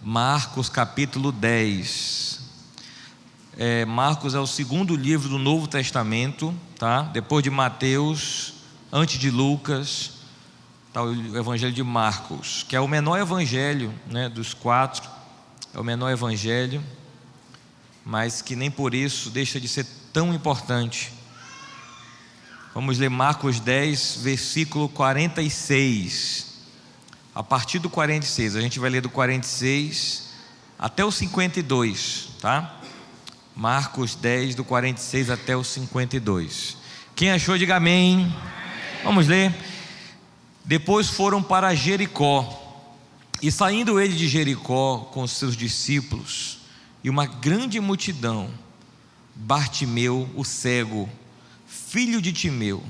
Marcos capítulo 10. Marcos é o segundo livro do Novo Testamento, tá? Depois de Mateus, antes de Lucas, tá o Evangelho de Marcos, que é o menor evangelho, né, dos quatro. É o menor evangelho, mas que nem por isso deixa de ser tão importante. Vamos ler Marcos 10, versículo 46. A partir do 46, a gente vai ler do 46 até o 52, tá? Marcos 10, do 46 até o 52. Quem achou, diga amém. Vamos ler. Depois foram para Jericó, e saindo ele de Jericó com os seus discípulos e uma grande multidão, Bartimeu, o cego, filho de Timeu,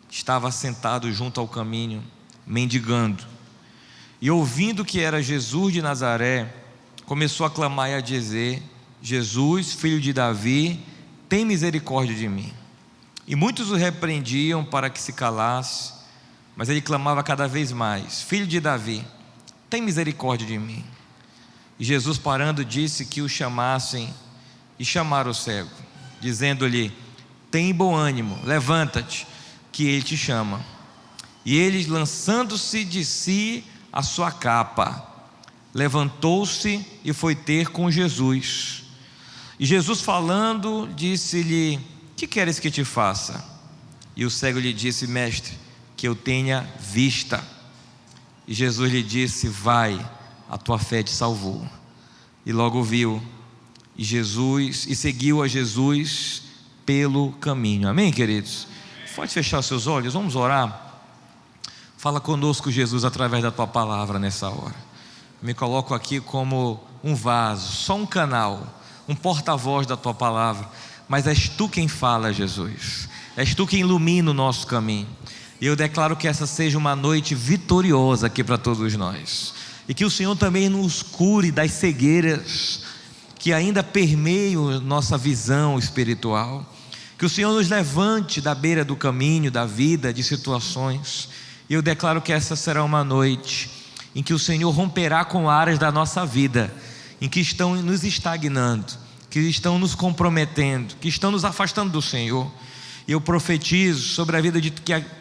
estava sentado junto ao caminho, mendigando. E ouvindo que era Jesus de Nazaré, começou a clamar e a dizer: Jesus, filho de Davi, tem misericórdia de mim. E muitos o repreendiam para que se calasse, mas ele clamava cada vez mais: Filho de Davi, tem misericórdia de mim. E Jesus, parando, disse que o chamassem, e chamaram o cego, dizendo-lhe: tem bom ânimo, levanta-te, que ele te chama. E ele, lançando-se de si a sua capa, levantou-se e foi ter com Jesus. E Jesus, falando, disse-lhe: que queres que te faça? E o cego lhe disse: mestre, que eu tenha vista. E Jesus lhe disse: vai, a tua fé te salvou. E logo viu, e seguiu a Jesus pelo caminho. Amém, queridos? Pode fechar seus olhos, vamos orar. Fala conosco, Jesus, através da tua palavra nessa hora. Me coloco aqui como um vaso, só um canal, um porta-voz da tua palavra, mas és tu quem fala, Jesus. És tu quem ilumina o nosso caminho. E eu declaro que essa seja uma noite vitoriosa aqui para todos nós, e que o Senhor também nos cure das cegueiras que ainda permeiam nossa visão espiritual. Que o Senhor nos levante da beira do caminho, da vida, de situações. E eu declaro que essa será uma noite em que o Senhor romperá com áreas da nossa vida, em que estão nos estagnando, que estão nos comprometendo, que estão nos afastando do Senhor. E eu profetizo sobre a vida de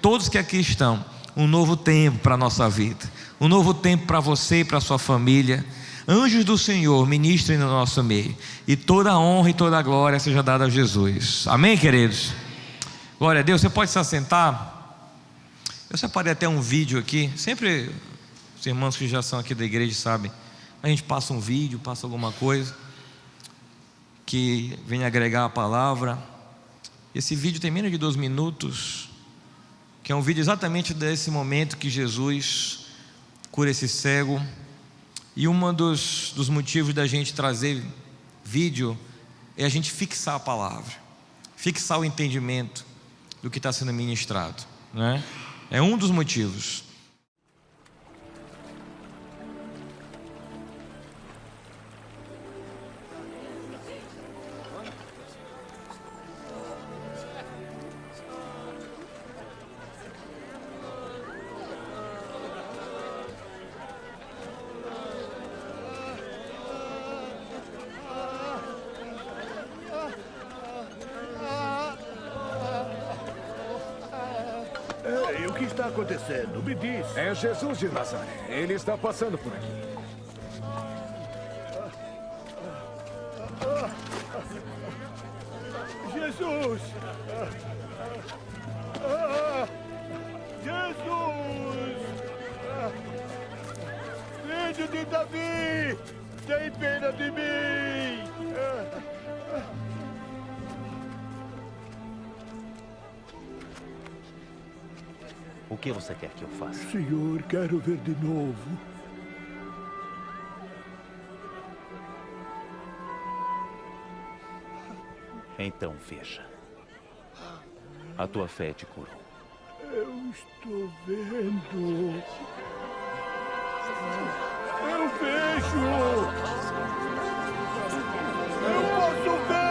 todos que aqui estão, um novo tempo para a nossa vida, um novo tempo para você e para a sua família. Anjos do Senhor ministrem no nosso meio, e toda a honra e toda a glória seja dada a Jesus. Amém, queridos? Glória a Deus. Você pode se assentar. Eu separei até um vídeo aqui. Sempre os irmãos que já são aqui da igreja sabem, a gente passa um vídeo, passa alguma coisa que vem agregar a palavra. Esse vídeo tem menos de 2 minutos, que é um vídeo exatamente desse momento que Jesus cura esse cego. E um dos motivos da gente trazer vídeo é a gente fixar a palavra, fixar o entendimento do que está sendo ministrado, né? É um dos motivos. Ei, o que está acontecendo? Me diz. É Jesus de Nazaré. Ele está passando por aqui. Jesus! Jesus! Filho de Davi! Tem pena de mim! O que você quer que eu faça? Senhor, quero ver de novo. Então veja. A tua fé te curou. Eu estou vendo. Eu vejo! Eu posso ver!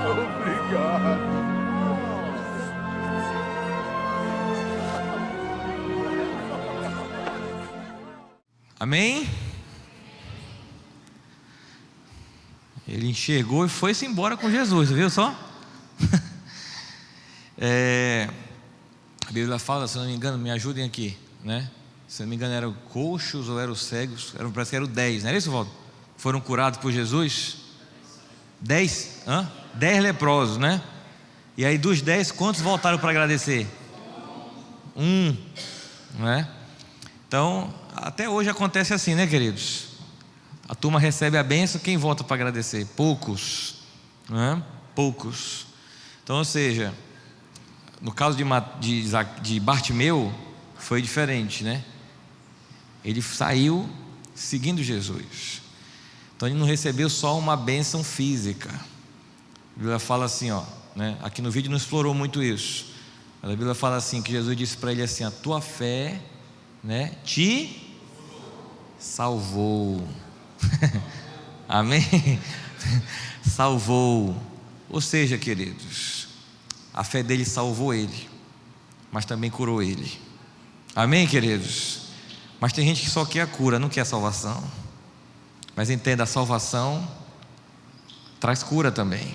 Obrigado. Amém? Ele enxergou e foi-se embora com Jesus, viu só? A Bíblia fala, se não me engano, me ajudem aqui, né? Se não me engano, eram coxos ou eram cegos, parece que eram 10, não era isso, Valdo? Foram curados por Jesus? 10? 10 leprosos, né? E aí dos 10, quantos voltaram para agradecer? Não é? Então, até hoje acontece assim, né, queridos? A turma recebe a bênção, quem volta para agradecer? Poucos, né? Poucos. Então, ou seja, no caso de Bartimeu, foi diferente, né? Ele saiu seguindo Jesus. Então ele não recebeu só uma bênção física. A Bíblia fala assim, né? Aqui no vídeo não explorou muito isso. Mas a Bíblia fala assim, que Jesus disse para ele assim: a tua fé, né, te salvou. Amém? Salvou. Ou seja, queridos, a fé dele salvou ele, mas também curou ele. Amém, queridos? Mas tem gente que só quer a cura, não quer a salvação. Mas entenda, a salvação traz cura também,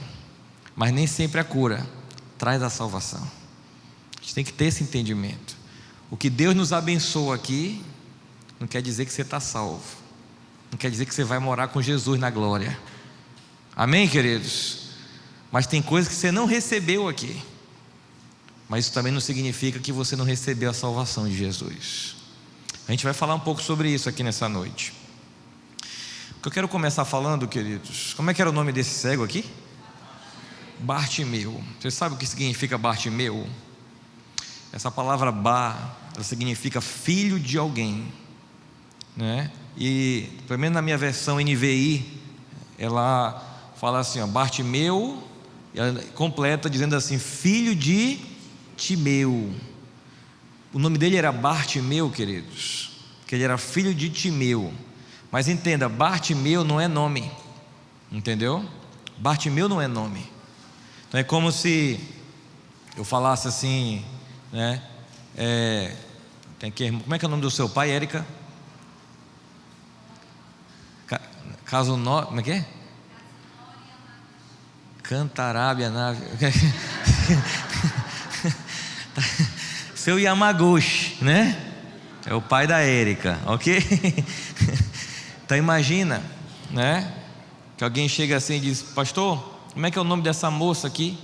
mas nem sempre a cura traz a salvação. A gente tem que ter esse entendimento. O que Deus nos abençoa aqui não quer dizer que você está salvo, não quer dizer que você vai morar com Jesus na glória. Amém, queridos? Mas tem coisas que você não recebeu aqui, mas isso também não significa que você não recebeu a salvação de Jesus. A gente vai falar um pouco sobre isso aqui nessa noite. O que eu quero começar falando, queridos, como é que era o nome desse cego aqui? Bartimeu. Você sabe o que significa Bartimeu? Essa palavra Bar, ela significa filho de alguém, né? E pelo menos na minha versão NVI, ela fala assim, Bartimeu, ela completa dizendo assim, filho de Timeu. O nome dele era Bartimeu, queridos, porque ele era filho de Timeu. Mas entenda, Bartimeu não é nome, entendeu? Bartimeu não é nome. Então é como se eu falasse assim, né? Como é que é o nome do seu pai, Érica? Como é que é? Cantarábia nave. Seu Yamaguchi, né? É o pai da Érica, ok? Então imagina, né? Que alguém chega assim e diz: pastor, como é que é o nome dessa moça aqui?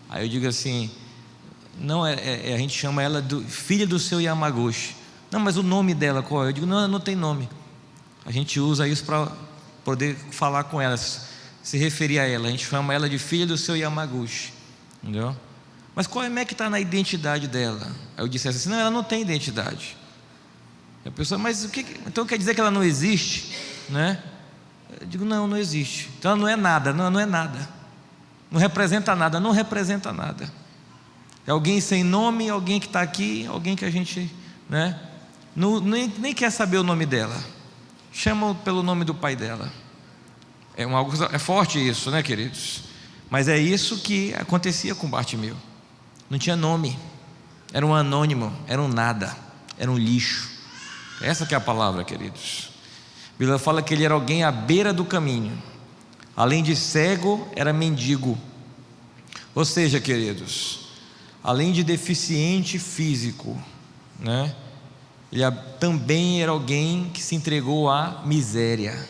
Aí eu digo assim: não, a gente chama ela de filha do seu Yamaguchi. Não, mas o nome dela qual é? Eu digo: não tem nome. A gente usa isso para poder falar com ela, se referir a ela. A gente chama ela de filha do seu Yamaguchi, entendeu? Mas como é que está na identidade dela? Aí eu disse assim: não, ela não tem identidade. A pessoa: mas o que? Então quer dizer que ela não existe, né? Eu digo: não existe. Então ela não é nada, não é nada. Não representa nada, não representa nada. É alguém sem nome, alguém que está aqui, alguém que a gente, né? Nem quer saber o nome dela. Chama pelo nome do pai dela. É forte isso, né, queridos? Mas é isso que acontecia com Bartimeu. Não tinha nome, era um anônimo, era um nada, era um lixo. Essa que é a palavra, queridos. A Bíblia fala que ele era alguém à beira do caminho. Além de cego, era mendigo. Ou seja, queridos, além de deficiente físico, né? Ele também era alguém que se entregou à miséria.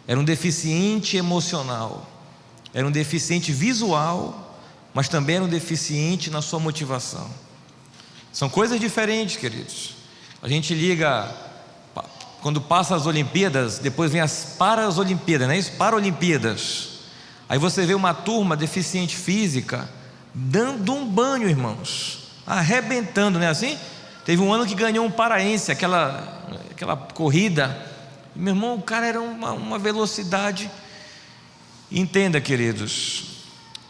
Era um deficiente emocional, era um deficiente visual, mas também era um deficiente na sua motivação. São coisas diferentes, queridos. A gente liga, quando passa as Olimpíadas, depois vem as Paralimpíadas, não é isso? Paralimpíadas. Aí você vê uma turma deficiente física dando um banho, irmãos, arrebentando, não é assim? Teve um ano que ganhou um paraense, aquela corrida. Meu irmão, o cara era uma velocidade. Entenda, queridos,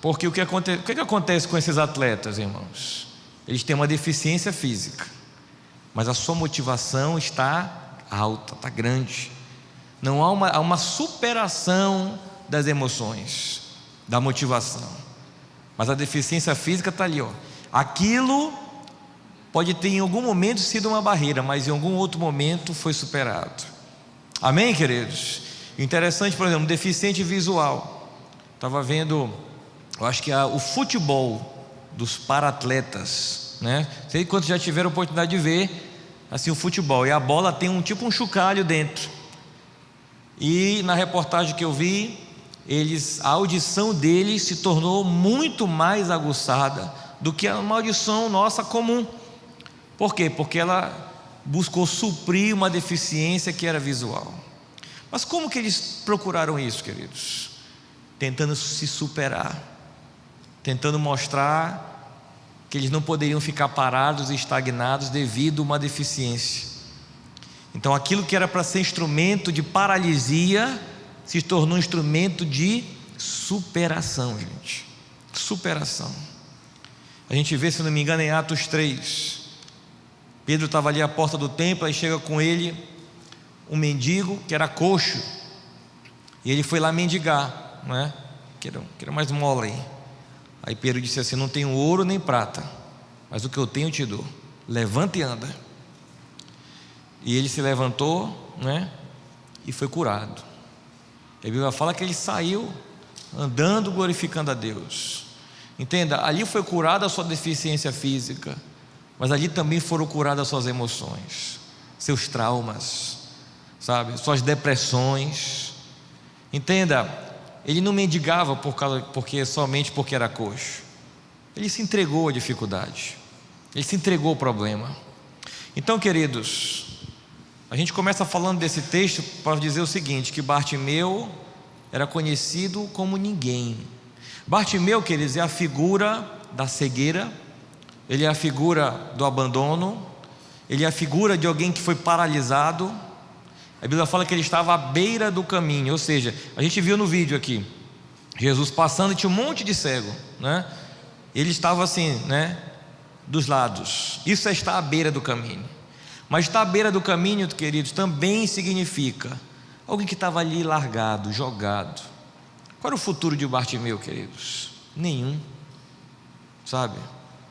porque o que acontece com esses atletas, irmãos? Eles têm uma deficiência física, mas a sua motivação está alta, está grande. Não há uma superação das emoções, da motivação. Mas a deficiência física está ali, ó. Aquilo pode ter em algum momento sido uma barreira, mas em algum outro momento foi superado. Amém, queridos? Interessante, por exemplo, um deficiente visual. Estava vendo, eu acho que o futebol dos para-atletas, né? Sei quantos já tiveram a oportunidade de ver assim o futebol, e a bola tem um chocalho dentro. E na reportagem que eu vi, a audição deles se tornou muito mais aguçada do que uma audição nossa comum. Por quê? Porque ela buscou suprir uma deficiência que era visual. Mas como que eles procuraram isso, queridos? Tentando se superar, tentando mostrar que eles não poderiam ficar parados e estagnados devido a uma deficiência. Então aquilo que era para ser instrumento de paralisia se tornou um instrumento de superação, gente. Superação. A gente vê, se não me engano, em Atos 3. Pedro estava ali à porta do templo, aí chega com ele um mendigo que era coxo, e ele foi lá mendigar, não é? Quero mais mola aí. Aí Pedro disse assim: não tenho ouro nem prata, mas o que eu tenho eu te dou, levanta e anda. E ele se levantou, né? E foi curado. A Bíblia fala que ele saiu andando, glorificando a Deus. Entenda, ali foi curada a sua deficiência física, mas ali também foram curadas as suas emoções, seus traumas, sabe, suas depressões. Entenda, ele não mendigava somente porque era coxo. Ele se entregou à dificuldade, ele se entregou ao problema. Então, queridos, a gente começa falando desse texto para dizer o seguinte: que Bartimeu era conhecido como ninguém. Bartimeu, queridos, é a figura da cegueira, ele é a figura do abandono, ele é a figura de alguém que foi paralisado. A Bíblia fala que ele estava à beira do caminho, ou seja, a gente viu no vídeo aqui, Jesus passando e tinha um monte de cego, né? Ele estava assim, né, dos lados. Isso é estar à beira do caminho. Mas estar à beira do caminho, queridos, também significa alguém que estava ali largado, jogado. Qual era o futuro de Bartimeu, queridos? Nenhum, sabe?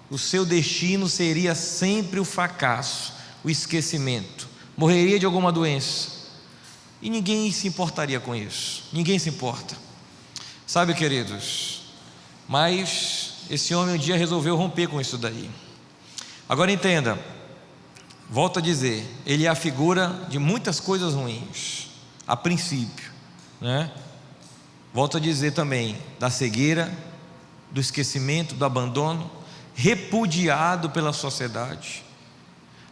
O seu destino seria sempre o fracasso, o esquecimento, morreria de alguma doença, e ninguém se importaria com isso. Ninguém se importa, sabe, queridos? Mas esse homem um dia resolveu romper com isso daí. Agora entenda, volto a dizer, ele é a figura de muitas coisas ruins, a princípio, né? Volto a dizer também, da cegueira, do esquecimento, do abandono, repudiado pela sociedade.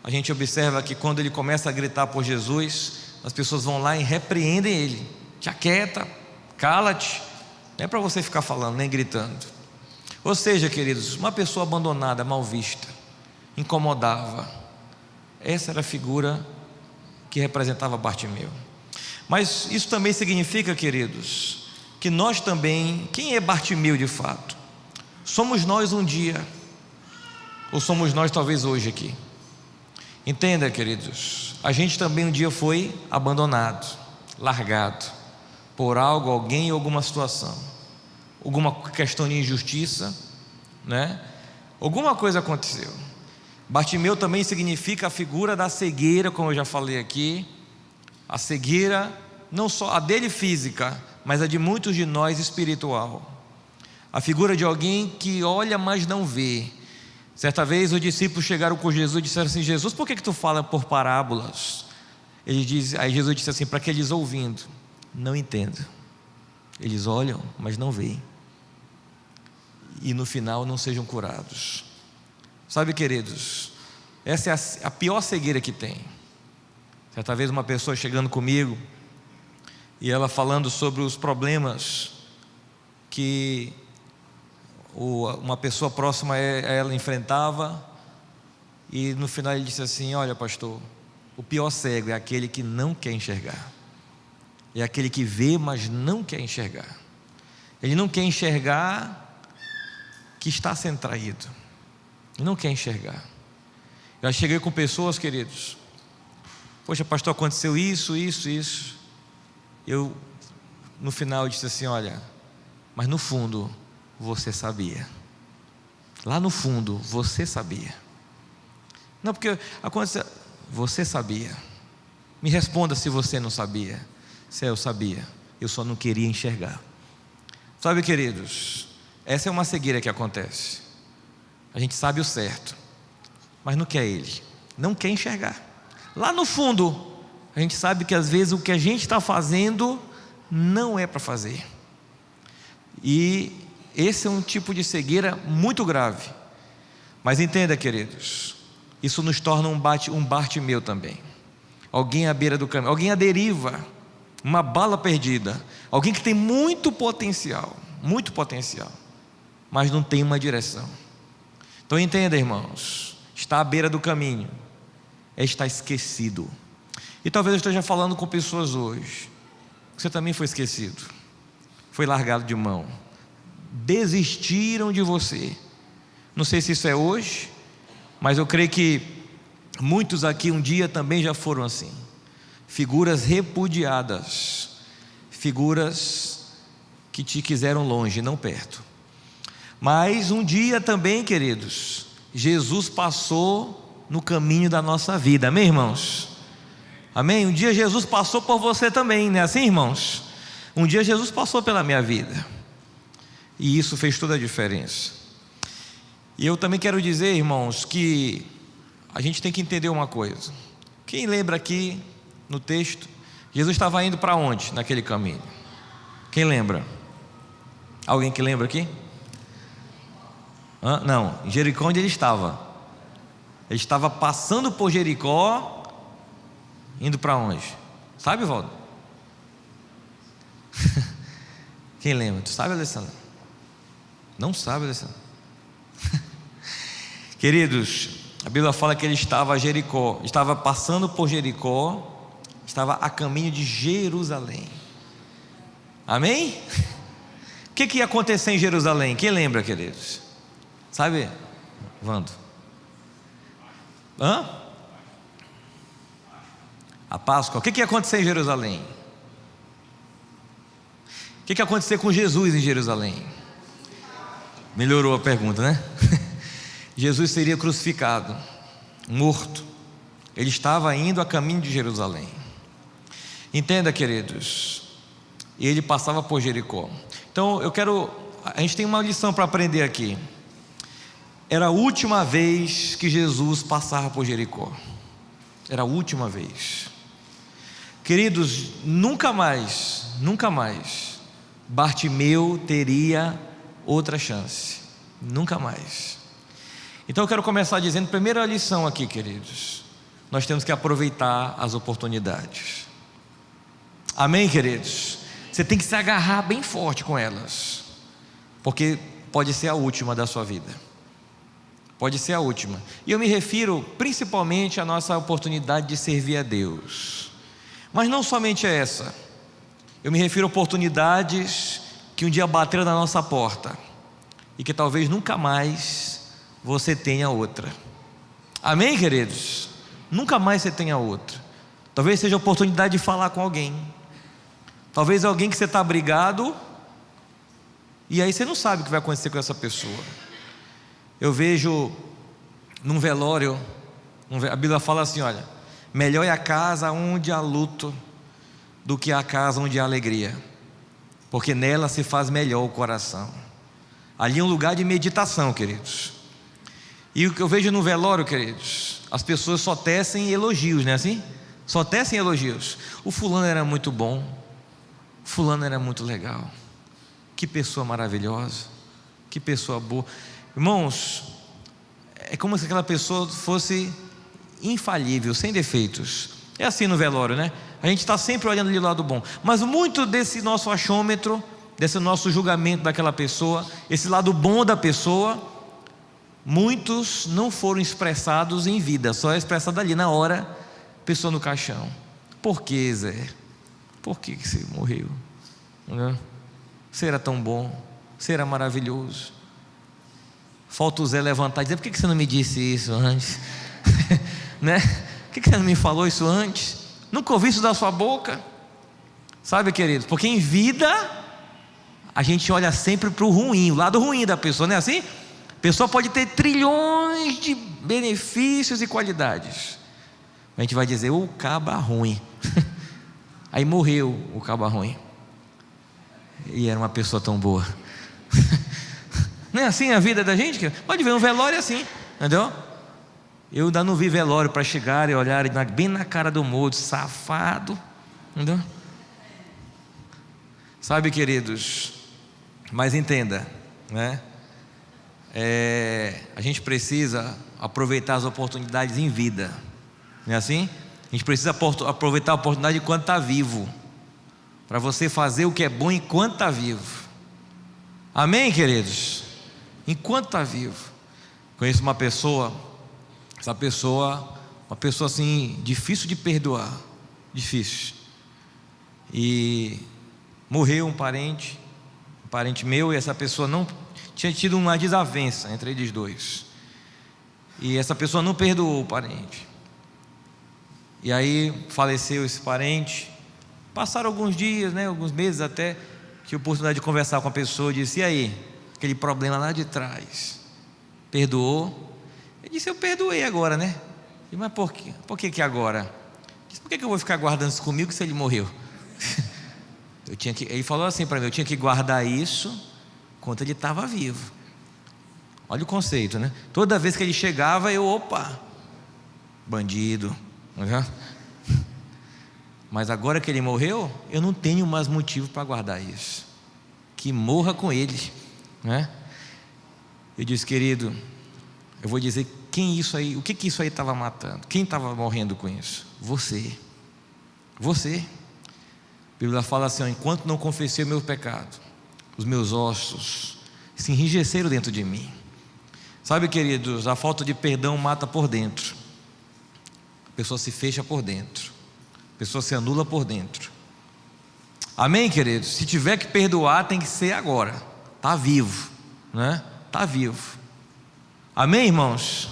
A gente observa que quando ele começa a gritar por Jesus, as pessoas vão lá e repreendem ele: te aquieta, cala-te, não é para você ficar falando nem gritando. Ou seja, queridos, uma pessoa abandonada, mal vista, incomodava. Essa era a figura que representava Bartimeu. Mas isso também significa, queridos, que nós também, quem é Bartimeu de fato? Somos nós um dia, ou somos nós talvez hoje aqui. Entenda, queridos, a gente também um dia foi abandonado, largado por algo, alguém ou alguma situação, alguma questão de injustiça, né? Alguma coisa aconteceu. Bartimeu também significa a figura da cegueira, como eu já falei aqui. A cegueira, não só a dele física, mas a de muitos de nós espiritual. A figura de alguém que olha, mas não vê. Certa vez os discípulos chegaram com Jesus e disseram assim: Jesus, por que tu fala por parábolas? Aí Jesus disse assim: para que eles ouvindo não entendam. Eles olham, mas não veem, e no final não sejam curados. Sabe, queridos, essa é a pior cegueira que tem. Certa vez uma pessoa chegando comigo, e ela falando sobre os problemas que uma pessoa próxima a ela enfrentava, e no final ele disse assim: olha, pastor, o pior cego é aquele que não quer enxergar, é aquele que vê, mas não quer enxergar. Ele não quer enxergar que está sendo traído, ele não quer enxergar. Eu já cheguei com pessoas, queridos: poxa, pastor, aconteceu isso. Eu, no final, disse assim: olha, mas no fundo você sabia. Lá no fundo você sabia. Não, porque aconteceu, você sabia. Me responda se você não sabia. Se eu sabia, eu só não queria enxergar. Sabe, queridos, essa é uma cegueira que acontece. A gente sabe o certo, mas não quer Ele, não quer enxergar. Lá no fundo, a gente sabe que às vezes o que a gente está fazendo não é para fazer. E esse é um tipo de cegueira muito grave. Mas entenda, queridos, isso nos torna um Bartimeu também. Alguém à beira do caminho, alguém à deriva, uma bala perdida, alguém que tem muito potencial, mas não tem uma direção. Então entenda, irmãos, está à beira do caminho é estar esquecido. E talvez eu esteja falando com pessoas hoje, que você também foi esquecido, foi largado de mão, desistiram de você. Não sei se isso é hoje, mas eu creio que muitos aqui um dia também já foram assim, figuras repudiadas, figuras que te quiseram longe, não perto. Mas um dia também, queridos, Jesus passou no caminho da nossa vida, amém, irmãos? Amém? Um dia Jesus passou por você também, não é assim, irmãos? Um dia Jesus passou pela minha vida, e isso fez toda a diferença. E eu também quero dizer, irmãos, que a gente tem que entender uma coisa. Quem lembra aqui no texto, Jesus estava indo para onde naquele caminho? Quem lembra? Alguém que lembra aqui? Não, em Jericó onde ele estava? Ele estava passando por Jericó, indo para onde? Sabe, Valdo? Quem lembra? Tu sabe, Alessandro? Não sabe, Alessandro? Queridos, a Bíblia fala que ele estava a Jericó, estava passando por Jericó, estava a caminho de Jerusalém. Amém? O que ia acontecer em Jerusalém? Quem lembra, queridos? Sabe, Vando? A Páscoa. O que ia acontecer em Jerusalém? O que ia acontecer com Jesus em Jerusalém? Melhorou a pergunta, né? Jesus seria crucificado, morto. Ele estava indo a caminho de Jerusalém. Entenda, queridos, e ele passava por Jericó. Então a gente tem uma lição para aprender aqui. Era a última vez que Jesus passava por Jericó. Era a última vez. Queridos, nunca mais Bartimeu teria outra chance. Nunca mais. Então eu quero começar dizendo, primeira lição aqui, queridos, nós temos que aproveitar as oportunidades. Amém, queridos? Você tem que se agarrar bem forte com elas, porque pode ser a última da sua vida. Pode ser a última. E eu me refiro principalmente à nossa oportunidade de servir a Deus. Mas não somente a essa. Eu me refiro a oportunidades que um dia bateram na nossa porta e que talvez nunca mais você tenha outra. Amém, queridos? Nunca mais você tenha outra. Talvez seja a oportunidade de falar com alguém. Talvez alguém que você está brigado, e aí você não sabe o que vai acontecer com essa pessoa. Eu vejo num velório, a Bíblia fala assim, olha, melhor é a casa onde há luto do que a casa onde há alegria, porque nela se faz melhor o coração. Ali é um lugar de meditação, queridos. E o que eu vejo no velório, queridos, as pessoas só tecem elogios, não é assim? Só tecem elogios. O fulano era muito bom, o fulano era muito legal, que pessoa maravilhosa, que pessoa boa. Irmãos, é como se aquela pessoa fosse infalível, sem defeitos. É assim no velório, né? A gente está sempre olhando ali o lado bom, mas muito desse nosso achômetro, desse nosso julgamento daquela pessoa, esse lado bom da pessoa, muitos não foram expressados em vida, só é expressado ali na hora, pessoa no caixão. Por que, Zé? Por que você morreu? Você era tão bom, você era maravilhoso. Falta o Zé levantar e dizer, por que você não me disse isso antes? Né? Por que você não me falou isso antes? Nunca ouvi isso da sua boca. Sabe, queridos, porque em vida a gente olha sempre para o ruim, o lado ruim da pessoa, não é assim? A pessoa pode ter trilhões de benefícios e qualidades, A gente vai dizer: o caba ruim. Aí morreu o caba ruim. E era uma pessoa tão boa. Não é assim a vida da gente? Pode ver, um velório assim, entendeu? Eu ainda não vi velório para chegar e olhar bem na cara do morto, safado, entendeu? Sabe, queridos, mas entenda, né? A gente precisa aproveitar as oportunidades em vida, não é assim? A gente precisa aproveitar a oportunidade enquanto está vivo, para você fazer o que é bom enquanto está vivo. Amém, queridos? Enquanto está vivo. Conheço uma pessoa, uma pessoa assim, difícil de perdoar, difícil. E morreu um parente meu, e essa pessoa não tinha tido uma desavença entre eles dois. E essa pessoa não perdoou o parente. E aí faleceu esse parente. Passaram alguns dias, né, alguns meses até, tive a oportunidade de conversar com a pessoa. Disse: e aí, aquele problema lá de trás, perdoou? Ele disse: eu perdoei agora, né? E, mas por quê? Por que agora? Disse: por que eu vou ficar guardando isso comigo se ele morreu? Ele falou assim para mim: eu tinha que guardar isso enquanto ele estava vivo. Olha o conceito, né? Toda vez que ele chegava, opa, bandido, mas agora que ele morreu, eu não tenho mais motivo para guardar isso. Que morra com ele, né? Eu disse: querido, eu vou dizer o que isso aí estava matando, quem estava morrendo com isso? Você. A Bíblia fala assim: enquanto não confessei o meu pecado, os meus ossos se enrijeceram dentro de mim. Sabe, queridos, a falta de perdão mata por dentro. A pessoa se fecha por dentro, a pessoa se anula por dentro. Amém, queridos? Se tiver que perdoar, tem que ser agora. Está vivo, né? Está vivo. Amém, irmãos?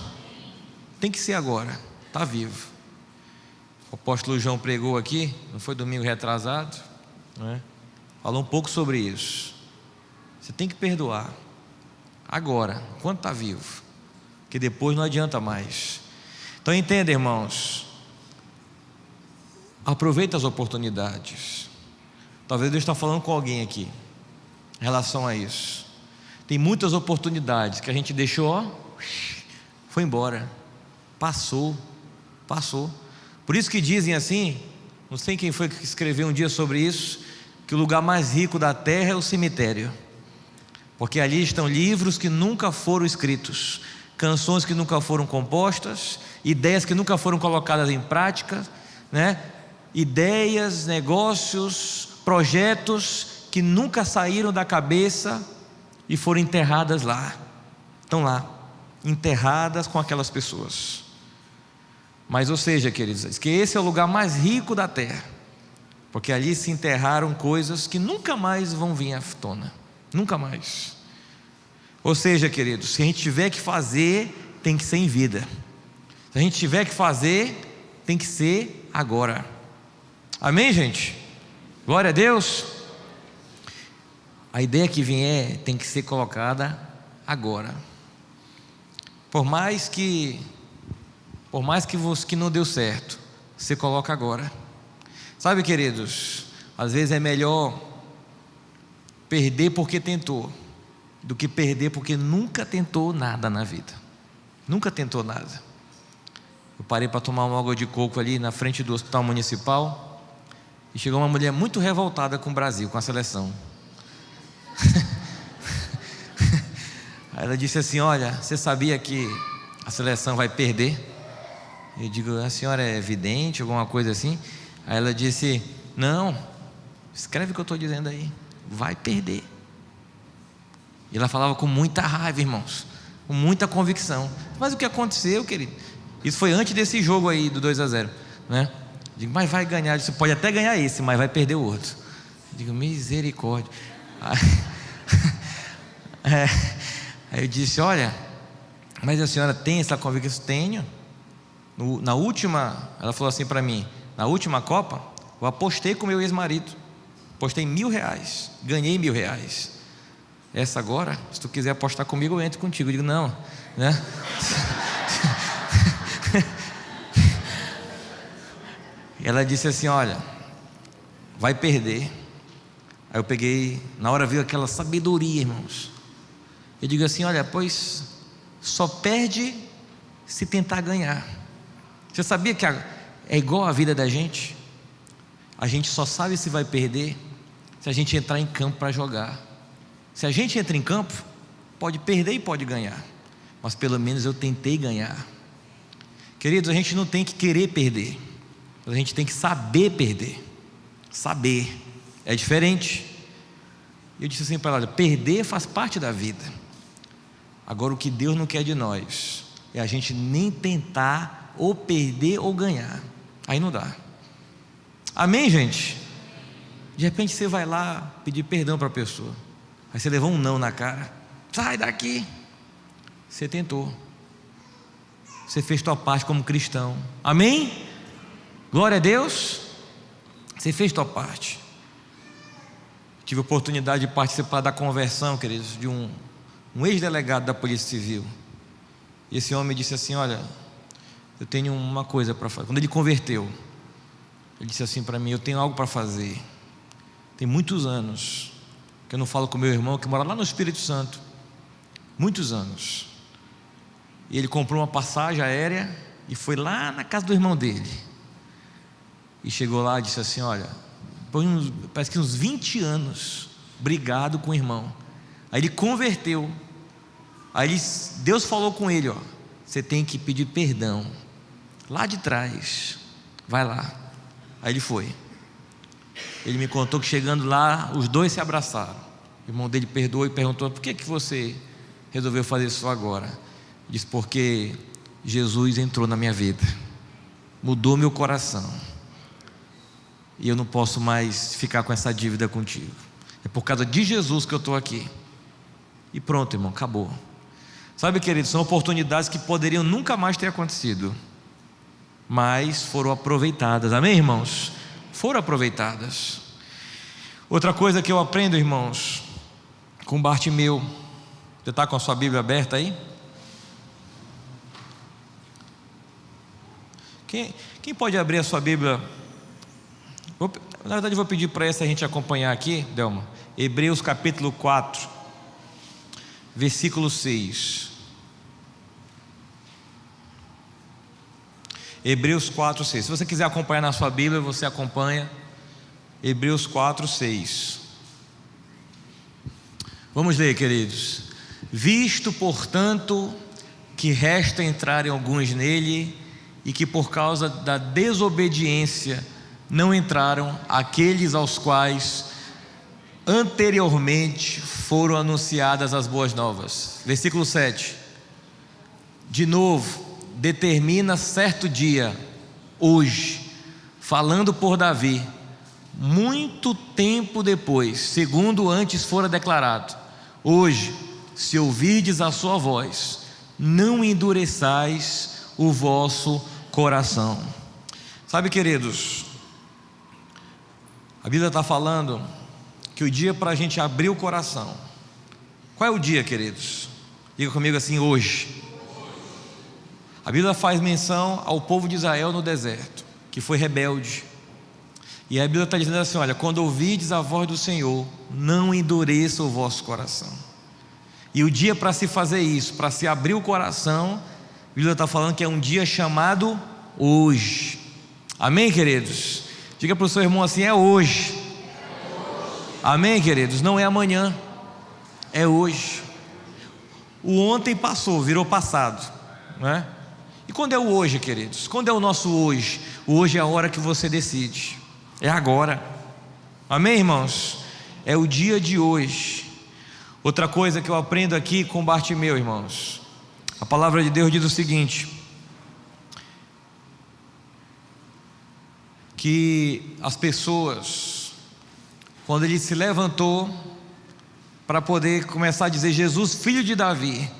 Tem que ser agora. Está vivo. O apóstolo João pregou aqui, não foi domingo retrasado, né? Falou um pouco sobre isso. Você tem que perdoar agora, enquanto está vivo, que depois não adianta mais. Então entenda, irmãos, aproveita as oportunidades. Talvez Deus está falando com alguém aqui em relação a isso. Tem muitas oportunidades que a gente deixou, foi embora, passou. Por isso que dizem assim, não sei quem foi que escreveu um dia sobre isso, que o lugar mais rico da terra é o cemitério, porque ali estão livros que nunca foram escritos, canções que nunca foram compostas, ideias que nunca foram colocadas em prática, né? Ideias, negócios, projetos que nunca saíram da cabeça e foram enterradas lá, estão lá, enterradas com aquelas pessoas. Mas, ou seja, queridos, que esse é o lugar mais rico da terra, porque ali se enterraram coisas que nunca mais vão vir à tona, nunca mais. Ou seja, queridos, se a gente tiver que fazer, tem que ser em vida. Se a gente tiver que fazer, tem que ser agora. Amém, gente? Glória a Deus. A ideia que vier tem que ser colocada agora. Por mais que não deu certo, você coloca agora. Sabe, queridos, às vezes é melhor perder porque tentou, do que perder porque nunca tentou nada na vida. Nunca tentou nada. Eu parei para tomar uma água de coco ali na frente do hospital municipal, e chegou uma mulher muito revoltada com o Brasil, com a seleção. Aí ela disse assim: olha, você sabia que a seleção vai perder? Eu digo: a senhora é vidente, alguma coisa assim? Aí ela disse: não, escreve o que eu estou dizendo aí, vai perder. E ela falava com muita raiva, irmãos, com muita convicção. Mas o que aconteceu, querido? Isso foi antes desse jogo aí do 2-0, né? Eu digo: mas vai ganhar, você pode até ganhar esse, mas vai perder o outro. Eu digo: misericórdia. Aí eu disse: olha, mas a senhora tem essa convicção? Tenho. Na última, ela falou assim para mim: na última Copa, eu apostei com meu ex-marido, apostei R$1.000, ganhei R$1.000. Essa agora, se tu quiser apostar comigo, eu entro contigo. Eu digo: não, né? Ela disse assim: olha, vai perder. Aí eu peguei, na hora veio aquela sabedoria, irmãos. Eu digo assim: olha, pois só perde se tentar ganhar. Você sabia que é igual a vida da gente? A gente só sabe se vai perder se a gente entrar em campo para jogar. Se a gente entra em campo, pode perder e pode ganhar, mas pelo menos eu tentei ganhar. Queridos, a gente não tem que querer perder, a gente tem que saber perder. Saber é diferente. Eu disse assim para ela: olha, perder faz parte da vida. Agora o que Deus não quer de nós é a gente nem tentar ou perder ou ganhar. Aí não dá. Amém, gente? De repente você vai lá pedir perdão para a pessoa, aí você levou um não na cara. Sai daqui. Você tentou, você fez tua parte como cristão. Amém? Glória a Deus. Você fez tua parte. Tive a oportunidade de participar da conversão, queridos, de um ex-delegado da Polícia Civil. E esse homem disse assim: olha, eu tenho uma coisa para fazer. Quando ele converteu, ele disse assim para mim: eu tenho algo para fazer. Tem muitos anos que eu não falo com meu irmão, que mora lá no Espírito Santo. Muitos anos. E ele comprou uma passagem aérea e foi lá na casa do irmão dele. E chegou lá e disse assim: olha, parece que uns 20 anos brigado com o irmão. Aí ele converteu. Aí Deus falou com ele: ó, você tem que pedir perdão lá de trás, vai lá. Aí ele foi. Ele me contou que chegando lá, os dois se abraçaram. O irmão dele perdoou e perguntou: por que você resolveu fazer isso agora? Disse: porque Jesus entrou na minha vida, mudou meu coração, e eu não posso mais ficar com essa dívida contigo. É por causa de Jesus que eu estou aqui. E pronto, irmão, acabou. Sabe, queridos, são oportunidades que poderiam nunca mais ter acontecido, mas foram aproveitadas. Amém, irmãos? Foram aproveitadas. Outra coisa que eu aprendo, irmãos, com Bartimeu. Você está com a sua Bíblia aberta aí? Quem pode abrir a sua Bíblia? Na verdade eu vou pedir para essa a gente acompanhar aqui, Delma. Hebreus capítulo 4, versículo 6. Hebreus 4, 6. Se você quiser acompanhar na sua Bíblia, você acompanha. Hebreus 4, 6. Vamos ler, queridos. Visto, portanto, que resta entrarem alguns nele, e que por causa da desobediência não entraram aqueles aos quais anteriormente foram anunciadas as boas novas. Versículo 7. De novo, determina certo dia, hoje, falando por Davi, muito tempo depois, segundo antes fora declarado: hoje, se ouvirdes a sua voz, não endureçais o vosso coração. Sabe, queridos, a Bíblia está falando que o dia para a gente abrir o coração. Qual é o dia, queridos? Diga comigo assim: hoje. A Bíblia faz menção ao povo de Israel no deserto, que foi rebelde. E a Bíblia está dizendo assim: olha, quando ouvides a voz do Senhor, não endureça o vosso coração. E o dia para se fazer isso, para se abrir o coração, a Bíblia está falando que é um dia chamado hoje. Amém, queridos? Diga para o seu irmão assim: é hoje. Amém, queridos? Não é amanhã, é hoje. O ontem passou, virou passado, não é? E quando é o hoje, queridos? Quando é o nosso hoje? O hoje é a hora que você decide, é agora. Amém, irmãos? É o dia de hoje. Outra coisa que eu aprendo aqui com Bartimeu, irmãos, a palavra de Deus diz o seguinte: que as pessoas, quando ele se levantou para poder começar a dizer: Jesus, filho de Davi,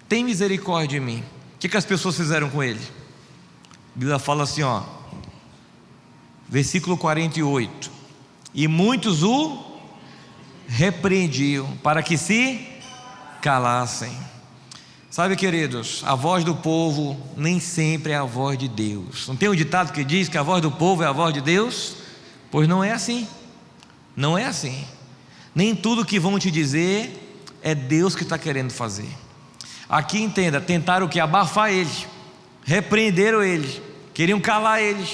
tem misericórdia de mim, o que as pessoas fizeram com ele? A Bíblia fala assim, ó, versículo 48: e muitos o repreendiam para que se calassem. Sabe, queridos, a voz do povo nem sempre é a voz de Deus. Não tem um ditado que diz que a voz do povo é a voz de Deus? Pois não é assim. Não é assim. Nem tudo que vão te dizer é Deus que está querendo fazer. Aqui entenda, tentaram o que? Abafar ele, repreenderam ele, queriam calar ele.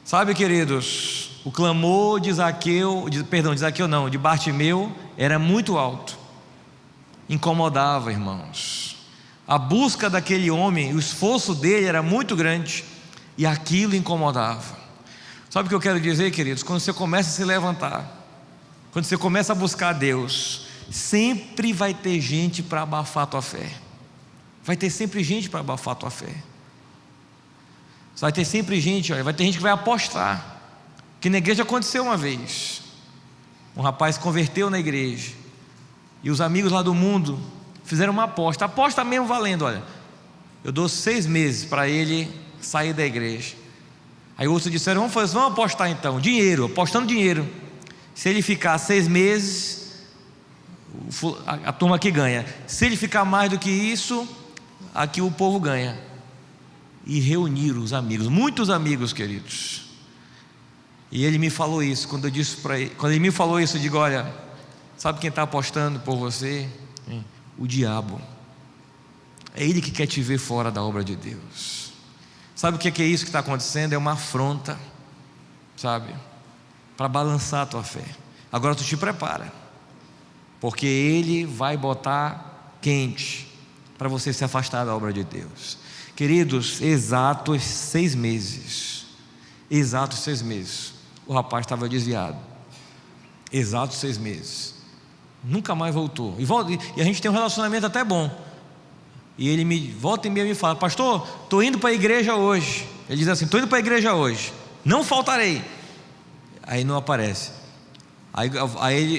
Sabe, queridos, o clamor de de Bartimeu era muito alto, incomodava, irmãos. A busca daquele homem, o esforço dele era muito grande, e aquilo incomodava. Sabe o que eu quero dizer, queridos? Quando você começa a se levantar, quando você começa a buscar Deus, sempre vai ter gente para abafar a tua fé. Vai ter sempre gente para abafar a tua fé. Vai ter sempre gente, olha, vai ter gente que vai apostar. Que na igreja aconteceu uma vez. Um rapaz se converteu na igreja, e os amigos lá do mundo fizeram uma aposta mesmo valendo, olha, eu dou 6 meses para ele sair da igreja. Aí outros disseram, vamos apostar então, apostando dinheiro. Se ele ficar 6 meses, a turma aqui ganha. Se ele ficar mais do que isso, aqui o povo ganha. E reuniram os amigos, muitos amigos, queridos. E ele me falou isso, quando ele me falou isso, eu digo, olha, sabe quem está apostando por você? O diabo. É ele que quer te ver fora da obra de Deus. Sabe o que é isso que está acontecendo? É uma afronta, sabe, para balançar a tua fé. Agora tu te prepara, porque ele vai botar quente para você se afastar da obra de Deus. Queridos, exatos 6 meses, o rapaz estava desviado. Exatos 6 meses, nunca mais voltou. E a gente tem um relacionamento até bom. E ele volta e meia me fala, pastor, estou indo para a igreja hoje. Ele diz assim, estou indo para a igreja hoje, não faltarei. Aí não aparece. Aí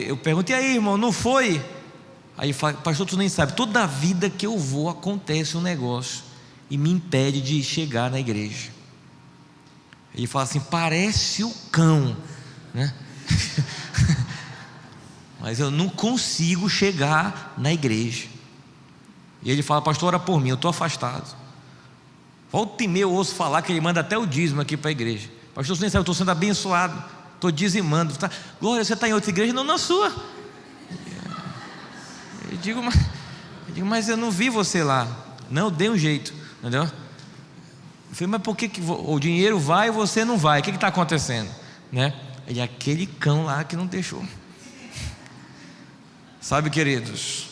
eu pergunto, e aí, irmão, não foi? Aí ele fala, pastor, tu nem sabe, toda a vida que eu vou acontece um negócio e me impede de chegar na igreja. Ele fala assim, parece o cão, né? Mas eu não consigo chegar na igreja. E ele fala, pastor, ora por mim, eu estou afastado. Volta e meia eu ouço falar que ele manda até o dízimo aqui para a igreja. Pastor, você nem sabe, eu estou sendo abençoado, estou dizimando. Glória, você está em outra igreja? Não, na sua. Eu digo, mas eu não vi você lá. Não, eu dei um jeito, entendeu? Eu falei, mas por que o dinheiro vai e você não vai? O que está acontecendo? Né? Ele é aquele cão lá que não deixou. Sabe, queridos,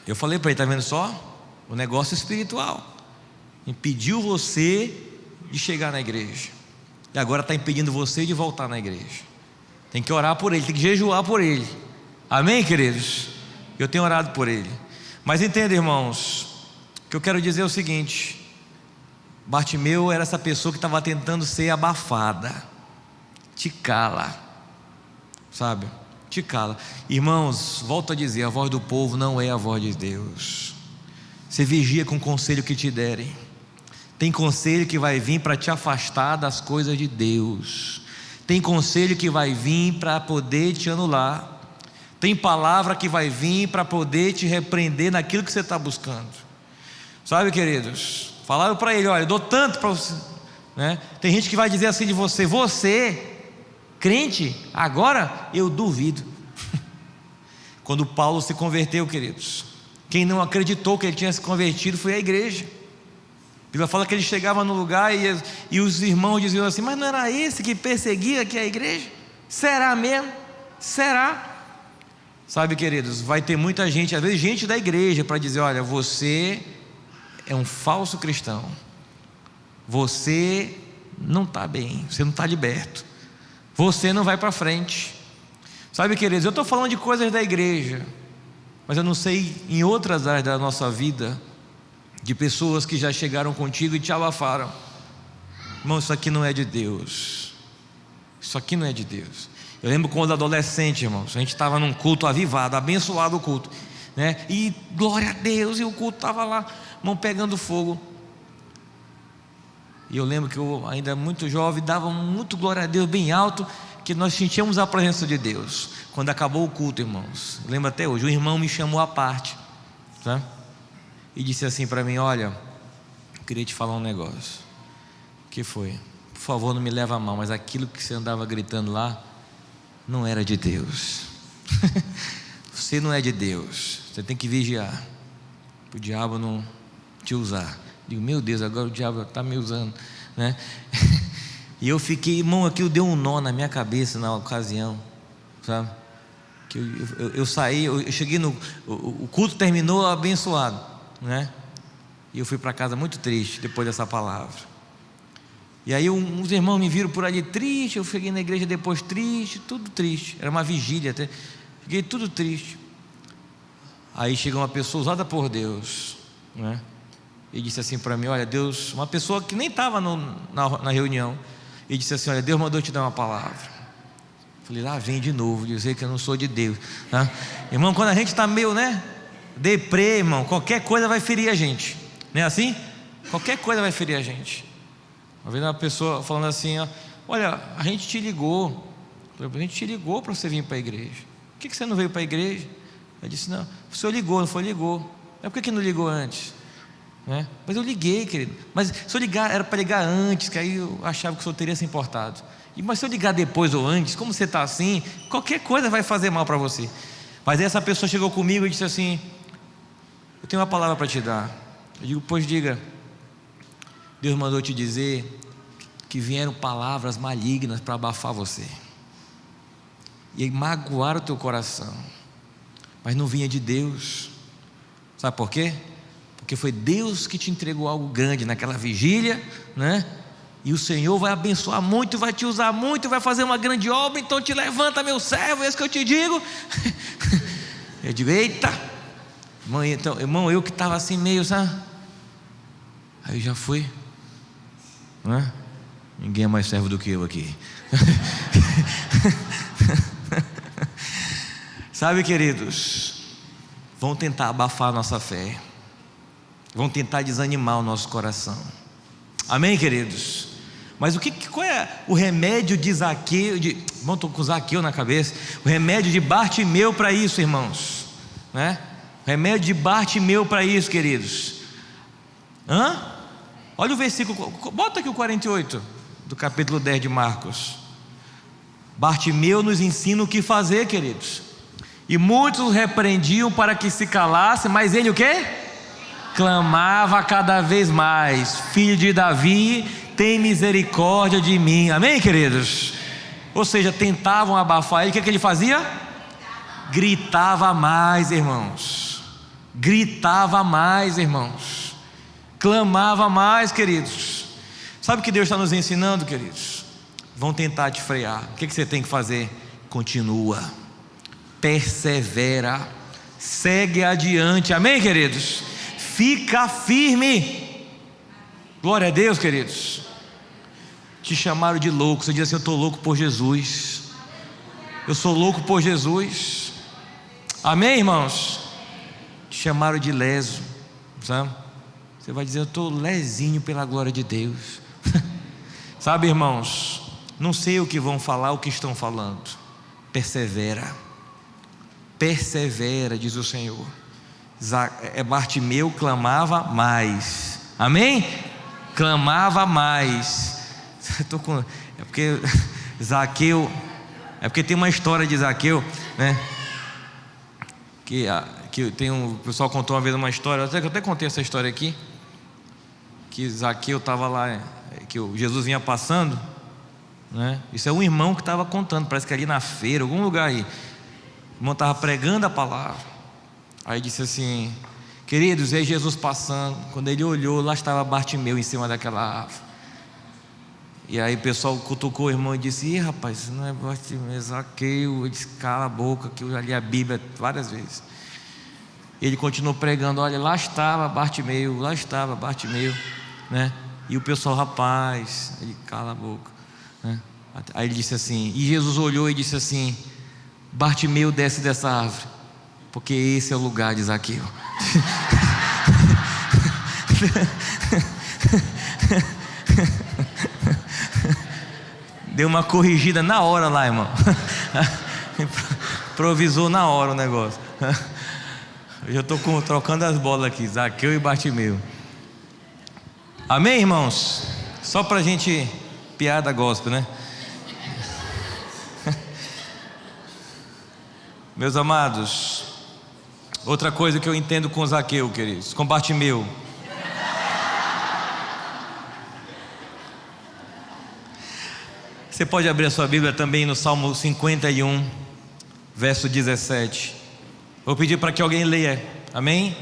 eu falei para ele, está vendo só? O negócio espiritual impediu você de chegar na igreja, e agora está impedindo você de voltar na igreja. Tem que orar por ele, tem que jejuar por ele. Amém, queridos? Eu tenho orado por ele. Mas entenda, irmãos, o que eu quero dizer é o seguinte: Bartimeu era essa pessoa que estava tentando ser abafada. Te cala, sabe? Te cala. Irmãos, volto a dizer, a voz do povo não é a voz de Deus. Você vigia com o conselho que te derem. Tem conselho que vai vir para te afastar das coisas de Deus. Tem conselho que vai vir para poder te anular. Tem palavra que vai vir para poder te repreender naquilo que você está buscando. Sabe, queridos, falaram para ele, olha, eu dou tanto para você, né? Tem gente que vai dizer assim de você, crente, agora eu duvido. Quando Paulo se converteu, queridos, quem não acreditou que ele tinha se convertido foi a igreja. A Bíblia fala que ele chegava no lugar e os irmãos diziam assim, mas não era esse que perseguia aqui a igreja? Será mesmo? Será? Sabe, queridos, vai ter muita gente, às vezes gente da igreja, para dizer, olha, você é um falso cristão, você não está bem, você não está liberto, você não vai para frente. Sabe, queridos, eu estou falando de coisas da igreja, mas eu não sei em outras áreas da nossa vida, de pessoas que já chegaram contigo e te abafaram. Irmão, isso aqui não é de Deus. Isso aqui não é de Deus. Eu lembro quando adolescente, irmãos, a gente estava num culto avivado, abençoado o culto, né? E glória a Deus, e o culto estava lá, mão pegando fogo. E eu lembro que eu ainda muito jovem, dava muito glória a Deus bem alto, que nós sentíamos a presença de Deus. Quando acabou o culto, irmãos, eu lembro até hoje, o irmão me chamou à parte, tá? e disse assim para mim: olha, eu queria te falar um negócio. O que foi? Por favor, não me leva a mal, mas aquilo que você andava gritando lá não era de Deus. Você não é de Deus, você tem que vigiar para o diabo não te usar. Digo, meu Deus, agora o diabo está me usando, né? E eu fiquei, irmão, aquilo deu um nó na minha cabeça na ocasião, sabe? Que eu saí, eu cheguei o culto terminou abençoado, né? E eu fui para casa muito triste depois dessa palavra. E aí uns irmãos me viram por ali triste, eu cheguei na igreja depois triste, tudo triste. Era uma vigília até, fiquei tudo triste. Aí chegou uma pessoa usada por Deus, né? E disse assim para mim: olha, Deus, uma pessoa que nem estava na reunião, e disse assim: olha, Deus mandou te dar uma palavra. Falei, lá vem de novo dizer que eu não sou de Deus, tá? Irmão, quando a gente está meio, né, deprê, irmão, qualquer coisa vai ferir a gente, não é assim? Qualquer coisa vai ferir a gente. Uma vez uma pessoa falando assim: ó, olha, a gente te ligou, a gente te ligou para você vir para a igreja, por que você não veio para a igreja? Eu disse: não, o senhor ligou, não foi? Ligou. Mas por que não ligou antes? Né? Mas eu liguei, querido. Mas se eu ligar, era para ligar antes, que aí eu achava que o senhor teria se importado. Mas se eu ligar depois ou antes, como você está assim, qualquer coisa vai fazer mal para você. Mas aí essa pessoa chegou comigo e disse assim: eu tenho uma palavra para te dar. Eu digo: pois diga. Deus mandou te dizer que vieram palavras malignas para abafar você e magoar o teu coração, mas não vinha de Deus. Sabe por quê? Porque foi Deus que te entregou algo grande naquela vigília, né? E o Senhor vai abençoar muito, vai te usar muito, vai fazer uma grande obra. Então te levanta, meu servo, é isso que eu te digo. Eu digo: eita, irmão, eu que estava assim meio, sabe? Aí já fui, né? Ninguém é mais servo do que eu aqui. Sabe, queridos, vão tentar abafar a nossa fé, vão tentar desanimar o nosso coração. Amém, queridos? Mas qual é o remédio de Zaqueu? Bom, estou com Zaqueu na cabeça. O remédio de Bartimeu para isso, irmãos, né? O remédio de Bartimeu para isso, queridos. Olha o versículo, bota aqui o 48 do capítulo 10 de Marcos. Bartimeu nos ensina o que fazer, queridos. E muitos o repreendiam para que se calasse, mas ele o quê? Clamava cada vez mais: filho de Davi, tem misericórdia de mim. Amém, queridos? Ou seja, tentavam abafar ele. O que ele fazia? Gritava mais, irmãos. Gritava mais, irmãos. Clamava mais, queridos. Sabe o que Deus está nos ensinando, queridos? Vão tentar te frear. O que você tem que fazer? Continua, persevera, segue adiante. Amém, queridos? Fica firme. Glória a Deus, queridos. Te chamaram de louco, você diz assim: eu estou louco por Jesus, eu sou louco por Jesus. Amém, irmãos? Te chamaram de leso, sabe? Você vai dizer: eu estou lesinho pela glória de Deus. Sabe, irmãos, não sei o que vão falar, o que estão falando. Persevera, persevera, diz o Senhor. Bartimeu clamava mais. Amém? Clamava mais. É porque Zaqueu, é porque tem uma história de Zaqueu, né? Que tem o pessoal contou uma vez uma história, eu até contei essa história aqui, que Zaqueu estava lá, que Jesus vinha passando, né? Isso é um irmão que estava contando, parece que ali na feira, algum lugar aí, o irmão estava pregando a palavra. Aí disse assim: queridos, é Jesus passando. Quando ele olhou, lá estava Bartimeu em cima daquela árvore. E aí o pessoal cutucou o irmão e disse: ih, rapaz, isso não é Bartimeu, é Zaqueu. Ele disse: cala a boca, que eu já li a Bíblia várias vezes. Ele continuou pregando: olha, lá estava Bartimeu, né? E o pessoal: rapaz, ele cala a boca, né? Aí ele disse assim, e Jesus olhou e disse assim: Bartimeu, desce dessa árvore, porque esse é o lugar de Zaqueu. Deu uma corrigida na hora lá, irmão. Improvisou na hora o negócio. Eu já estou trocando as bolas aqui, Zaqueu e Bartimeu. Amém, irmãos? Só para a gente, piada gospel, né? Meus amados, outra coisa que eu entendo com Zaqueu, queridos, com Bartimeu. Você pode abrir a sua Bíblia também no Salmo 51, verso 17. Vou pedir para que alguém leia, amém?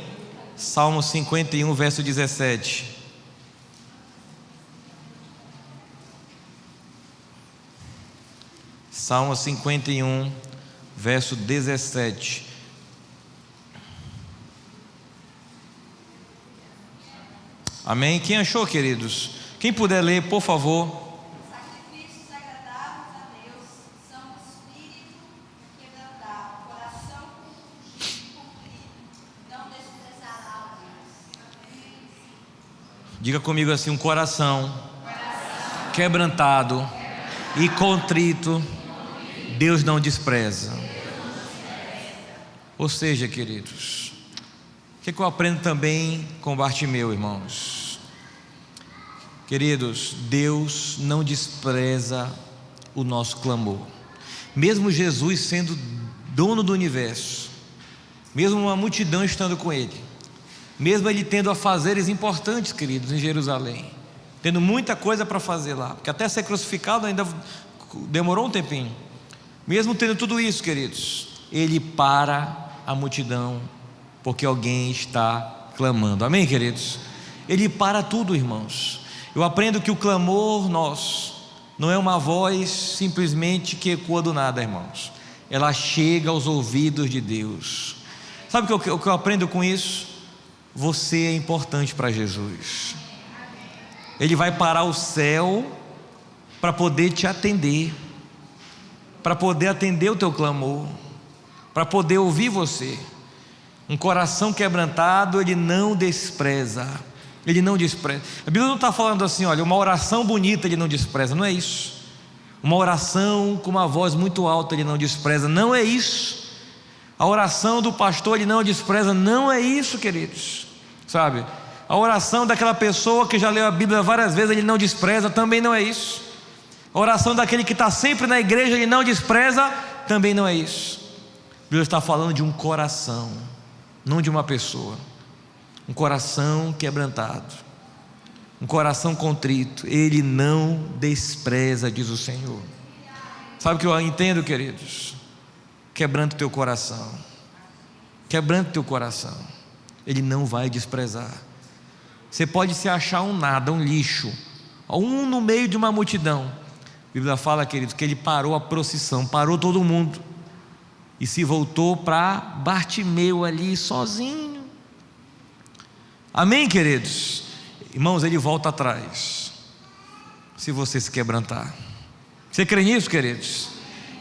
Salmo 51, verso 17. Salmo 51, verso 17. Amém? Quem achou, queridos? Quem puder ler, por favor. Sacrifícios agradáveis a Deus são o espírito quebrantado, coração comprido, não desprezará a Deus. Diga comigo assim: um coração quebrantado e contrito, Deus não despreza. Ou seja, queridos, o que eu aprendo também com Bartimeu, irmãos? Queridos, Deus não despreza o nosso clamor. Mesmo Jesus sendo dono do universo, mesmo uma multidão estando com Ele, mesmo Ele tendo afazeres importantes, queridos, em Jerusalém, tendo muita coisa para fazer lá, porque até ser crucificado ainda demorou um tempinho. Mesmo tendo tudo isso, queridos, Ele para a multidão, porque alguém está clamando. Amém, queridos? Ele para tudo, irmãos. Eu aprendo que o clamor nosso não é uma voz simplesmente que ecoa do nada, irmãos. Ela chega aos ouvidos de Deus. Sabe o que eu aprendo com isso? Você é importante para Jesus. Ele vai parar o céu para poder te atender, para poder atender o teu clamor, para poder ouvir você. Um coração quebrantado Ele não despreza. Ele não despreza. A Bíblia não está falando assim, olha, uma oração bonita Ele não despreza. Não é isso. Uma oração com uma voz muito alta Ele não despreza. Não é isso. A oração do pastor Ele não despreza. Não é isso, queridos. Sabe? A oração daquela pessoa que já leu a Bíblia várias vezes Ele não despreza. Também não é isso. A oração daquele que está sempre na igreja Ele não despreza. Também não é isso. A Bíblia está falando de um coração, não de uma pessoa. Um coração quebrantado, um coração contrito, Ele não despreza, diz o Senhor. Sabe o que eu entendo, queridos? Quebranta o teu coração, quebranta o teu coração, Ele não vai desprezar. Você pode se achar um nada, um lixo, um no meio de uma multidão. A Bíblia fala, queridos, que Ele parou a procissão, parou todo mundo e se voltou para Bartimeu ali sozinho. Amém, queridos? Irmãos, Ele volta atrás se você se quebrantar. Você crê nisso, queridos?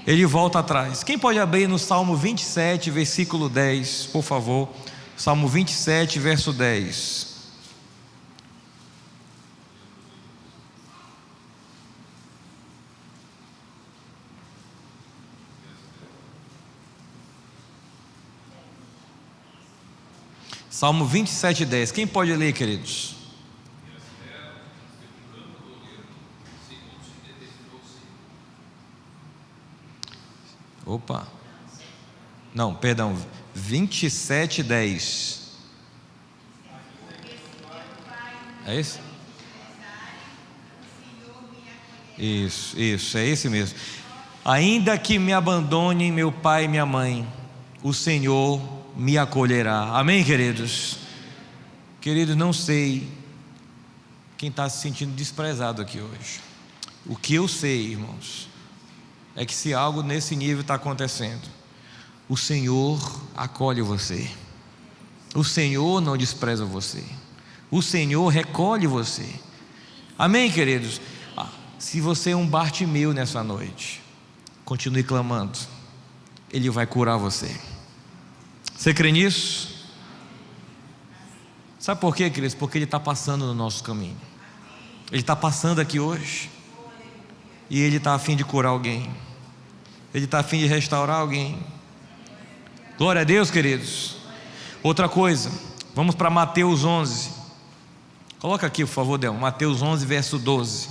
Ele volta atrás. Quem pode abrir no Salmo 27, versículo 10, por favor? Salmo 27, verso 10. Salmo 27, 10. Quem pode ler, queridos? Opa. Não, perdão. 27, 10. É esse? Isso, é esse mesmo. Ainda que me abandonem meu pai e minha mãe, o Senhor me acolherá. Amém, queridos? Queridos, não sei quem está se sentindo desprezado aqui hoje. O que eu sei, irmãos, é que se algo nesse nível está acontecendo, o Senhor acolhe você. O Senhor não despreza você. O Senhor recolhe você. Amém, queridos? Se você é um Bartimeu nessa noite, continue clamando, Ele vai curar você. Você crê nisso? Sabe por quê, queridos? Porque Ele está passando no nosso caminho. Ele está passando aqui hoje. E Ele está a fim de curar alguém. Ele está a fim de restaurar alguém. Glória a Deus, queridos. Outra coisa, vamos para Mateus 11. Coloca aqui, por favor, Del. Mateus 11, verso 12.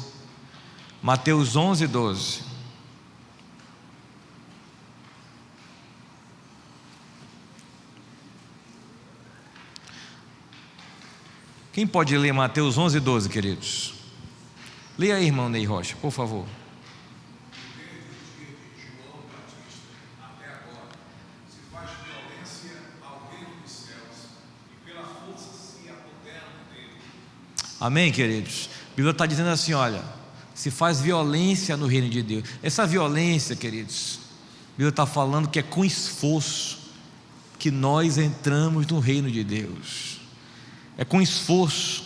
Mateus 11, 12. Quem pode ler Mateus 11, 12, queridos? Leia aí, irmão Ney Rocha, por favor. Amém, queridos? A Bíblia está dizendo assim, olha, se faz violência no reino de Deus. Essa violência, queridos, a Bíblia está falando que é com esforço que nós entramos no reino de Deus. É com esforço.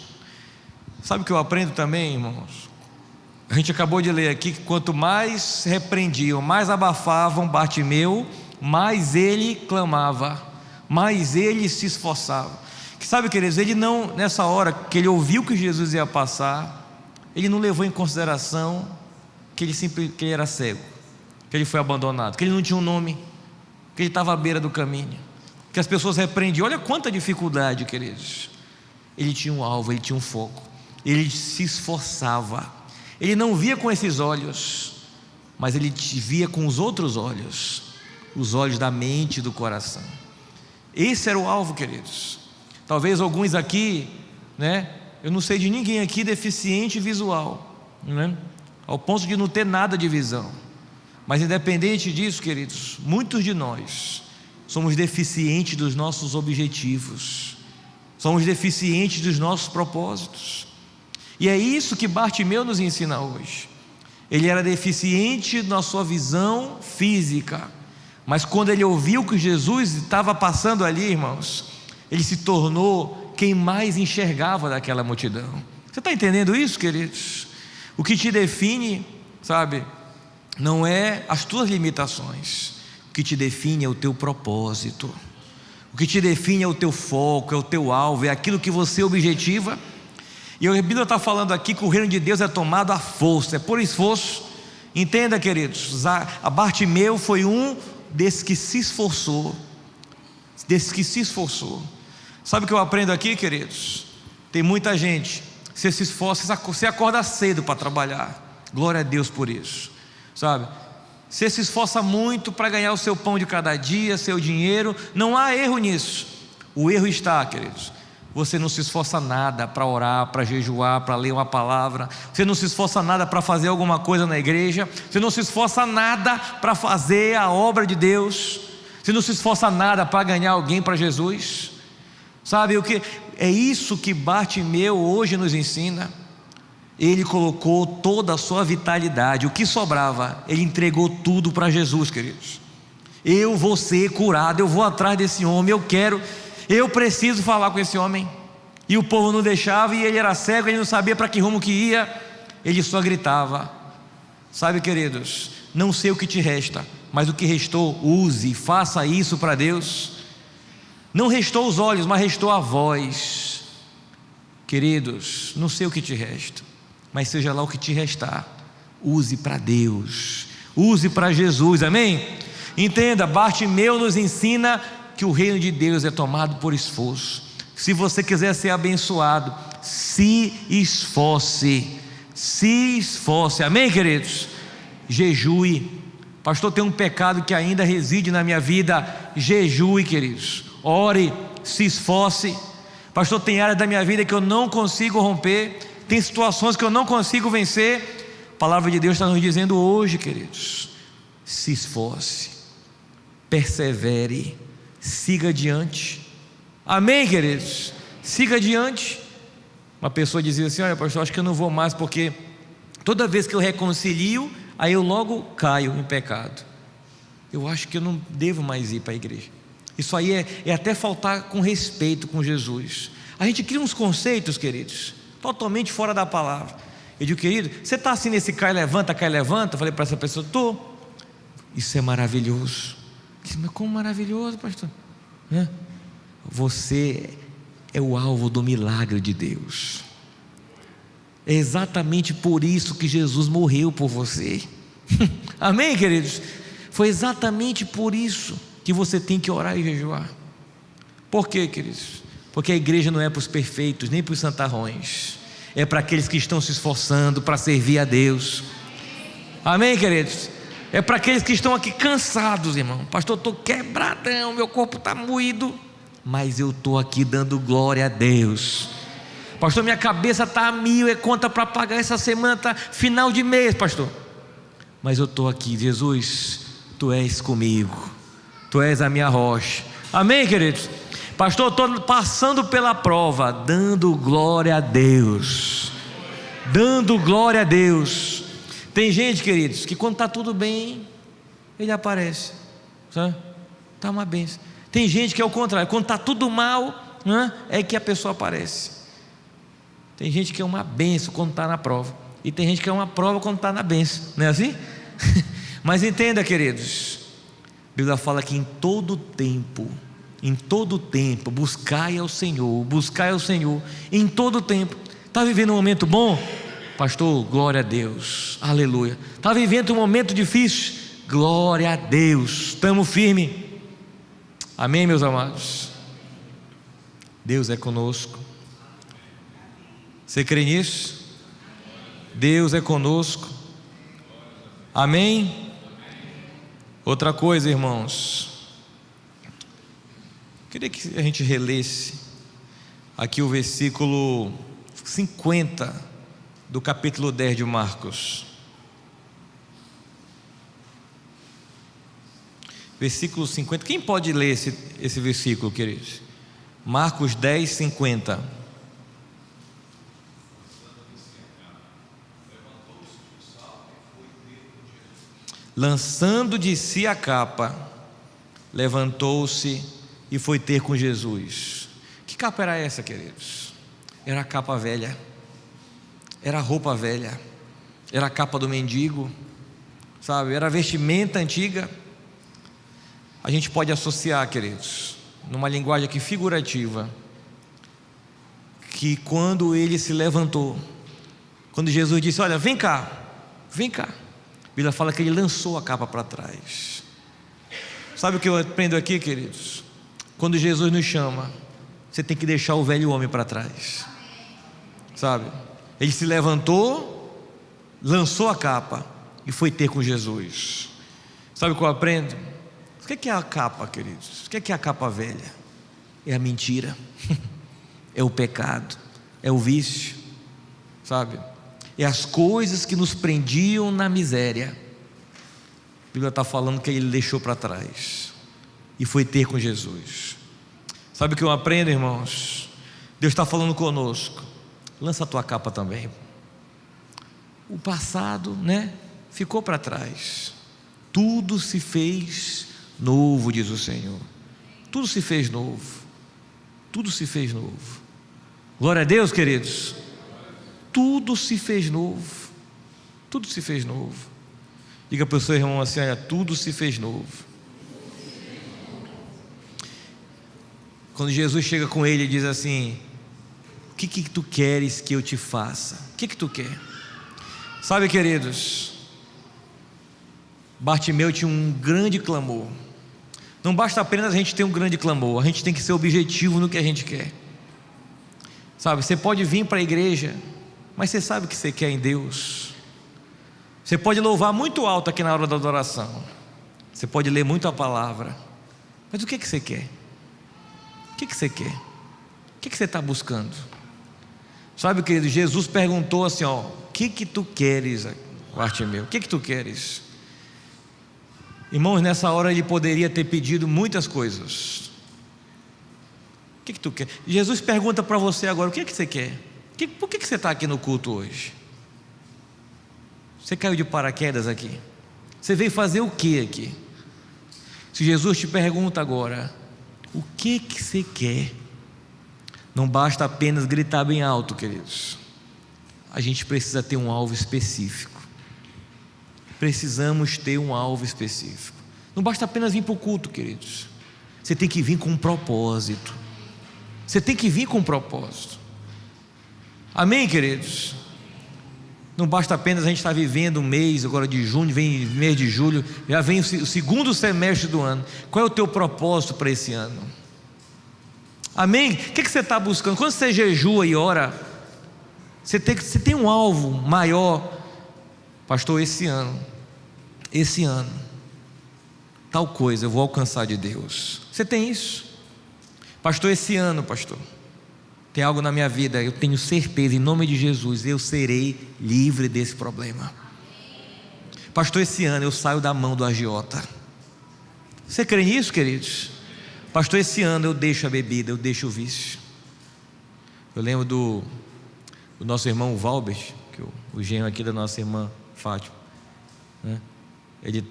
Sabe o que eu aprendo também, irmãos? A gente acabou de ler aqui que quanto mais repreendiam, mais abafavam Bartimeu, mais ele clamava, mais ele se esforçava. Que sabe, queridos, ele não, nessa hora que ele ouviu que Jesus ia passar, ele não levou em consideração que ele era cego, que ele foi abandonado, que ele não tinha um nome, que ele estava à beira do caminho, que as pessoas repreendiam. Olha quanta dificuldade, queridos. Ele tinha um alvo, ele tinha um foco, ele se esforçava. Ele não via com esses olhos, mas ele via com os outros olhos, os olhos da mente e do coração. Esse era o alvo, queridos. Talvez alguns aqui, né? Eu não sei de ninguém aqui deficiente visual, né? Ao ponto de não ter nada de visão. Mas independente disso, queridos, muitos de nós somos deficientes dos nossos objetivos, somos deficientes dos nossos propósitos. E é isso que Bartimeu nos ensina hoje. Ele era deficiente na sua visão física, mas quando ele ouviu que Jesus estava passando ali, irmãos, ele se tornou quem mais enxergava daquela multidão. Você está entendendo isso, queridos? O que te define, sabe, não é as tuas limitações. O que te define é o teu propósito. O que te define é o teu foco, é o teu alvo, é aquilo que você objetiva. E a Bíblia está falando aqui que o reino de Deus é tomado à força, é por esforço. Entenda, queridos, a Bartimeu foi um desses que se esforçou. Sabe o que eu aprendo aqui, queridos? Tem muita gente, você se esforça, você acorda cedo para trabalhar, glória a Deus por isso, sabe? Você se esforça muito para ganhar o seu pão de cada dia, seu dinheiro, não há erro nisso. O erro está, queridos, você não se esforça nada para orar, para jejuar, para ler uma palavra, você não se esforça nada para fazer alguma coisa na igreja, você não se esforça nada para fazer a obra de Deus, você não se esforça nada para ganhar alguém para Jesus. Sabe o que? É isso que Bartimeu hoje nos ensina. Ele colocou toda a sua vitalidade, o que sobrava, ele entregou tudo para Jesus, queridos. Eu vou ser curado, eu vou atrás desse homem, eu preciso falar com esse homem. E o povo não deixava, e ele era cego, ele não sabia para que rumo que ia, ele só gritava. Sabe, queridos, não sei o que te resta, mas o que restou, use, faça isso para Deus. Não restou os olhos, mas restou a voz. Queridos, não sei o que te resta, mas seja lá o que te restar, use para Deus, use para Jesus, amém? Entenda, Bartimeu nos ensina que o reino de Deus é tomado por esforço. Se você quiser ser abençoado, se esforce, amém, queridos? Jejue. Pastor, tem um pecado que ainda reside na minha vida. Jejue, queridos, ore, se esforce. Pastor, tem áreas da minha vida que eu não consigo romper, tem situações que eu não consigo vencer. A palavra de Deus está nos dizendo hoje, queridos, se esforce, persevere, siga adiante, amém, queridos? Siga adiante. Uma pessoa dizia assim: olha, pastor, acho que eu não vou mais, porque toda vez que eu reconcilio, aí eu logo caio em pecado. Eu acho que eu não devo mais ir para a igreja. Isso aí é até faltar com respeito com Jesus. A gente cria uns conceitos, queridos, totalmente fora da palavra. Eu digo: querido, você está assim nesse cai, levanta? Eu falei para essa pessoa: estou. Isso é maravilhoso. Mas como maravilhoso, pastor? Você é o alvo do milagre de Deus. É exatamente por isso que Jesus morreu por você. Amém, queridos? Foi exatamente por isso que você tem que orar e jejuar. Por quê, queridos? Porque a igreja não é para os perfeitos, nem para os santarrões. É para aqueles que estão se esforçando para servir a Deus. Amém, queridos? É para aqueles que estão aqui cansados, irmão. Pastor, eu estou quebradão, meu corpo está moído, mas eu estou aqui dando glória a Deus. Pastor, minha cabeça está a 1000, é conta para pagar essa semana, está final de mês, pastor. Mas eu estou aqui, Jesus, Tu és comigo, Tu és a minha rocha. Amém, queridos? Pastor, eu estou passando pela prova, dando glória a Deus. Dando glória a Deus. Tem gente, queridos, que quando está tudo bem, ele aparece, sabe? Está uma bênção. Tem gente que é o contrário, quando está tudo mal, né, é que a pessoa aparece. Tem gente que é uma bênção quando está na prova, e tem gente que é uma prova quando está na bênção, não é assim? Mas entenda, queridos, a Bíblia fala que em todo tempo, buscai ao Senhor, em todo tempo. Está vivendo um momento bom? Pastor, glória a Deus, aleluia. Está vivendo um momento difícil? Glória a Deus, estamos firmes. Amém, meus amados? Deus é conosco. Você crê nisso? Deus é conosco. Amém? Outra coisa, irmãos, queria que a gente relesse aqui o versículo 50 do capítulo 10 de Marcos. Versículo 50. Quem pode ler esse versículo, queridos? Marcos 10, 50. Lançando de si a capa, levantou-se e foi ter com Jesus. Que capa era essa, queridos? Era a capa velha, era a roupa velha, era a capa do mendigo, sabe? Era a vestimenta antiga. A gente pode associar, queridos, numa linguagem aqui figurativa, que quando ele se levantou, quando Jesus disse: olha, vem cá, a Bíblia fala que ele lançou a capa para trás. Sabe o que eu aprendo aqui, queridos? Quando Jesus nos chama, você tem que deixar o velho homem para trás, sabe? Ele se levantou, lançou a capa e foi ter com Jesus. Sabe o que eu aprendo? O que é a capa, queridos? O que é a capa velha? É a mentira, é o pecado, é o vício, sabe? É as coisas que nos prendiam na miséria. A Bíblia está falando que ele deixou para trás e foi ter com Jesus. Sabe o que eu aprendo, irmãos? Deus está falando conosco. Lança a tua capa também. O passado, né, ficou para trás. Tudo se fez novo, diz o Senhor. Tudo se fez novo. Tudo se fez novo. Glória a Deus, queridos. Tudo se fez novo. Tudo se fez novo. Diga para o seu irmão assim: olha, tudo se fez novo. Quando Jesus chega com ele e diz assim: o que tu queres que eu te faça? O que tu quer? Sabe, queridos, Bartimeu tinha um grande clamor. Não basta apenas a gente ter um grande clamor, a gente tem que ser objetivo no que a gente quer. Sabe, você pode vir para a igreja, mas você sabe o que você quer em Deus. Você pode louvar muito alto aqui na hora da adoração, você pode ler muito a palavra, mas o que você quer? O que você quer? O que você está buscando? Sabe, querido, Jesus perguntou assim: ó, o que tu queres, Bartimeu? O que tu queres? Irmãos, nessa hora ele poderia ter pedido muitas coisas. O que tu quer? Jesus pergunta para você agora: o que você quer? Por que você está aqui no culto hoje? Você caiu de paraquedas aqui? Você veio fazer o que aqui? Se Jesus te pergunta agora: o que você quer? Não basta apenas gritar bem alto, queridos. A gente precisa ter um alvo específico. Precisamos ter um alvo específico. Não basta apenas vir para o culto, queridos. Você tem que vir com um propósito. Você tem que vir com um propósito. Amém, queridos? Não basta apenas a gente estar vivendo um mês agora de junho, vem mês de julho, já vem o segundo semestre do ano. Qual é o teu propósito para esse ano? Amém? O que você está buscando? Quando você jejua e ora, você tem um alvo maior. Pastor, esse ano, tal coisa eu vou alcançar de Deus. Você tem isso? Pastor, esse ano, pastor, tem algo na minha vida, eu tenho certeza, em nome de Jesus, eu serei livre desse problema. Pastor, esse ano eu saio da mão do agiota. Você crê nisso, queridos? Pastor, esse ano eu deixo a bebida, eu deixo o vício. Eu lembro do nosso irmão Valbert, que o genro aqui da nossa irmã Fátima, né? Ele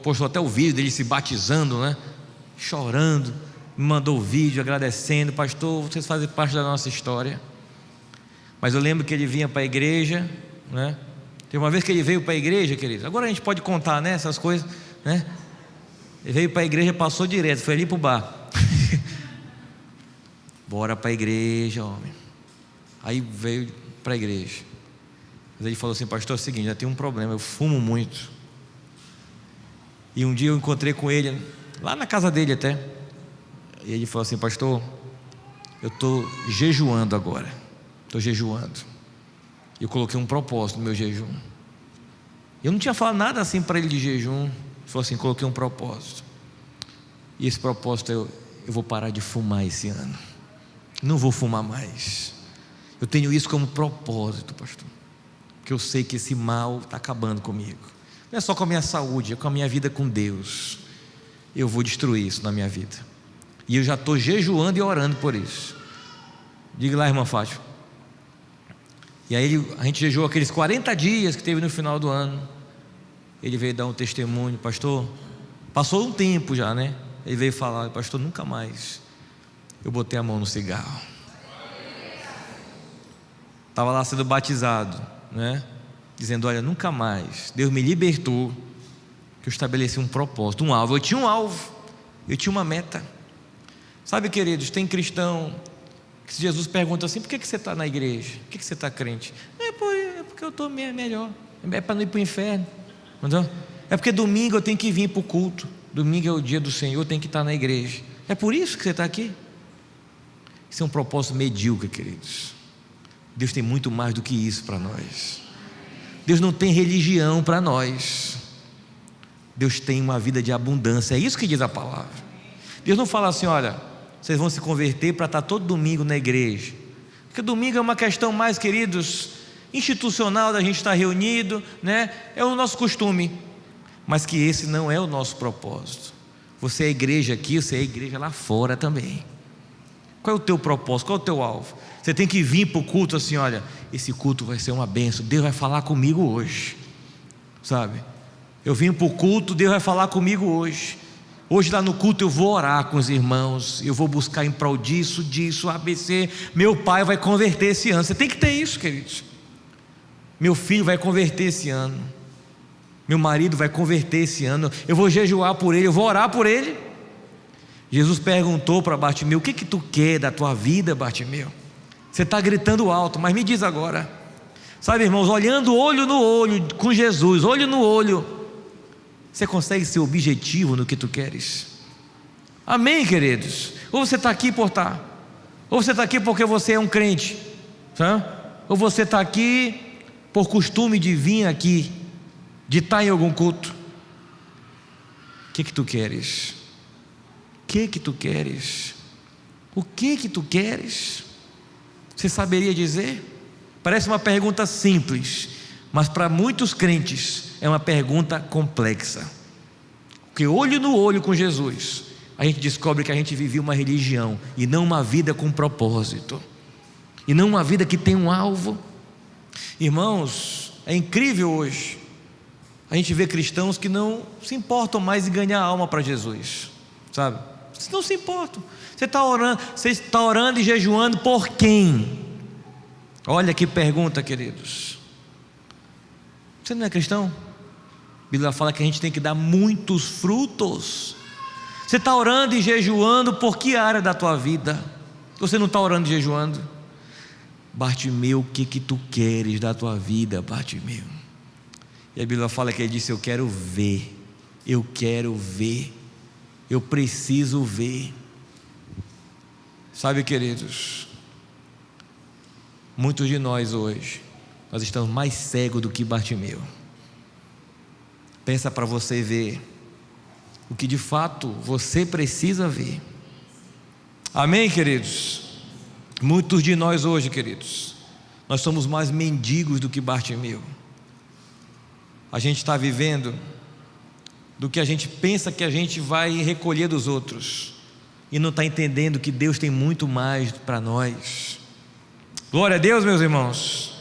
postou até o vídeo dele se batizando, né? Chorando, me mandou o vídeo agradecendo. Pastor, vocês fazem parte da nossa história. Mas eu lembro que ele vinha para a igreja, né? Tem uma vez que ele veio para a igreja, queridos. Agora a gente pode contar, né, essas coisas, né? Ele veio para a igreja, passou direto, foi ali para o bar. Bora para a igreja, homem. Aí veio para a igreja. Mas ele falou assim: pastor, é o seguinte, já tem um problema, eu fumo muito. E um dia eu encontrei com ele, lá na casa dele até. E ele falou assim: pastor, eu estou jejuando agora. Estou jejuando. E eu coloquei um propósito no meu jejum. Eu não tinha falado nada assim para ele de jejum. Ele falou assim: coloquei um propósito. E esse propósito eu vou parar de fumar esse ano. Não vou fumar mais. Eu tenho isso como propósito, pastor, porque eu sei que esse mal está acabando comigo. Não é só com a minha saúde, é com a minha vida com Deus. Eu vou destruir isso na minha vida. E eu já estou jejuando e orando por isso. Diga lá, irmã Fátima. E aí a gente jejuou aqueles 40 dias que teve no final do ano. Ele veio dar um testemunho: pastor, passou um tempo já, né? Ele veio falar: pastor, nunca mais eu botei a mão no cigarro. Estava lá sendo batizado, né? Dizendo: olha, nunca mais. Deus me libertou, que eu estabeleci um propósito, um alvo. Eu tinha um alvo, eu tinha uma meta. Sabe, queridos, tem cristão que, se Jesus pergunta assim: por que você está na igreja? Por que você está crente? É porque eu estou melhor. É para não ir para o inferno. Entendeu? É porque domingo eu tenho que vir para o culto. Domingo é o dia do Senhor, eu tenho que estar na igreja. É por isso que você está aqui? Isso é um propósito medíocre, queridos. Deus tem muito mais do que isso para nós. Deus não tem religião para nós. Deus tem uma vida de abundância. É isso que diz a palavra. Deus não fala assim: olha, vocês vão se converter para estar todo domingo na igreja. Porque domingo é uma questão mais, queridos, institucional, da gente estar reunido, né? É o nosso costume. Mas que esse não é o nosso propósito. Você é igreja aqui, você é igreja lá fora também. Qual é o teu propósito? Qual é o teu alvo? Você tem que vir para o culto assim: olha, esse culto vai ser uma bênção, Deus vai falar comigo hoje, sabe? Eu vim para o culto, Deus vai falar comigo hoje. Hoje lá no culto eu vou orar com os irmãos, eu vou buscar em prol disso, ABC. Meu pai vai converter esse ano. Você tem que ter isso, queridos. Meu filho vai converter esse ano. Meu marido vai converter esse ano. Eu vou jejuar por ele, eu vou orar por ele. Jesus perguntou para Bartimeu: o que tu quer da tua vida, Bartimeu? Você está gritando alto, mas me diz agora. Sabe, irmãos, olhando olho no olho com Jesus, olho no olho, você consegue ser objetivo no que tu queres? Amém, queridos? Ou você está aqui por estar, ou você está aqui porque você é um crente, sabe? Ou você está aqui por costume de vir aqui, de estar em algum culto. O que tu queres? O que tu queres? O que tu queres? Você saberia dizer? Parece uma pergunta simples, mas para muitos crentes é uma pergunta complexa. Porque olho no olho com Jesus, a gente descobre que a gente vivia uma religião e não uma vida com propósito, e não uma vida que tem um alvo. Irmãos, é incrível hoje a gente vê cristãos que não se importam mais em ganhar alma para Jesus, sabe? Vocês não se importam. Você está orando e jejuando por quem? Olha que pergunta, queridos. Você não é cristão? A Bíblia fala que a gente tem que dar muitos frutos. Você está orando e jejuando por que área da tua vida? Você não está orando e jejuando? Bartimeu, o que tu queres da tua vida, Bartimeu? E a Bíblia fala que ele disse: eu quero ver, eu preciso ver. Sabe, queridos, muitos de nós hoje, nós estamos mais cegos do que Bartimeu. Pensa para você ver o que de fato você precisa ver. Amém, queridos? Muitos de nós hoje, queridos, nós somos mais mendigos do que Bartimeu. A gente está vivendo do que a gente pensa que a gente vai recolher dos outros, e não está entendendo que Deus tem muito mais para nós. Glória a Deus, meus irmãos.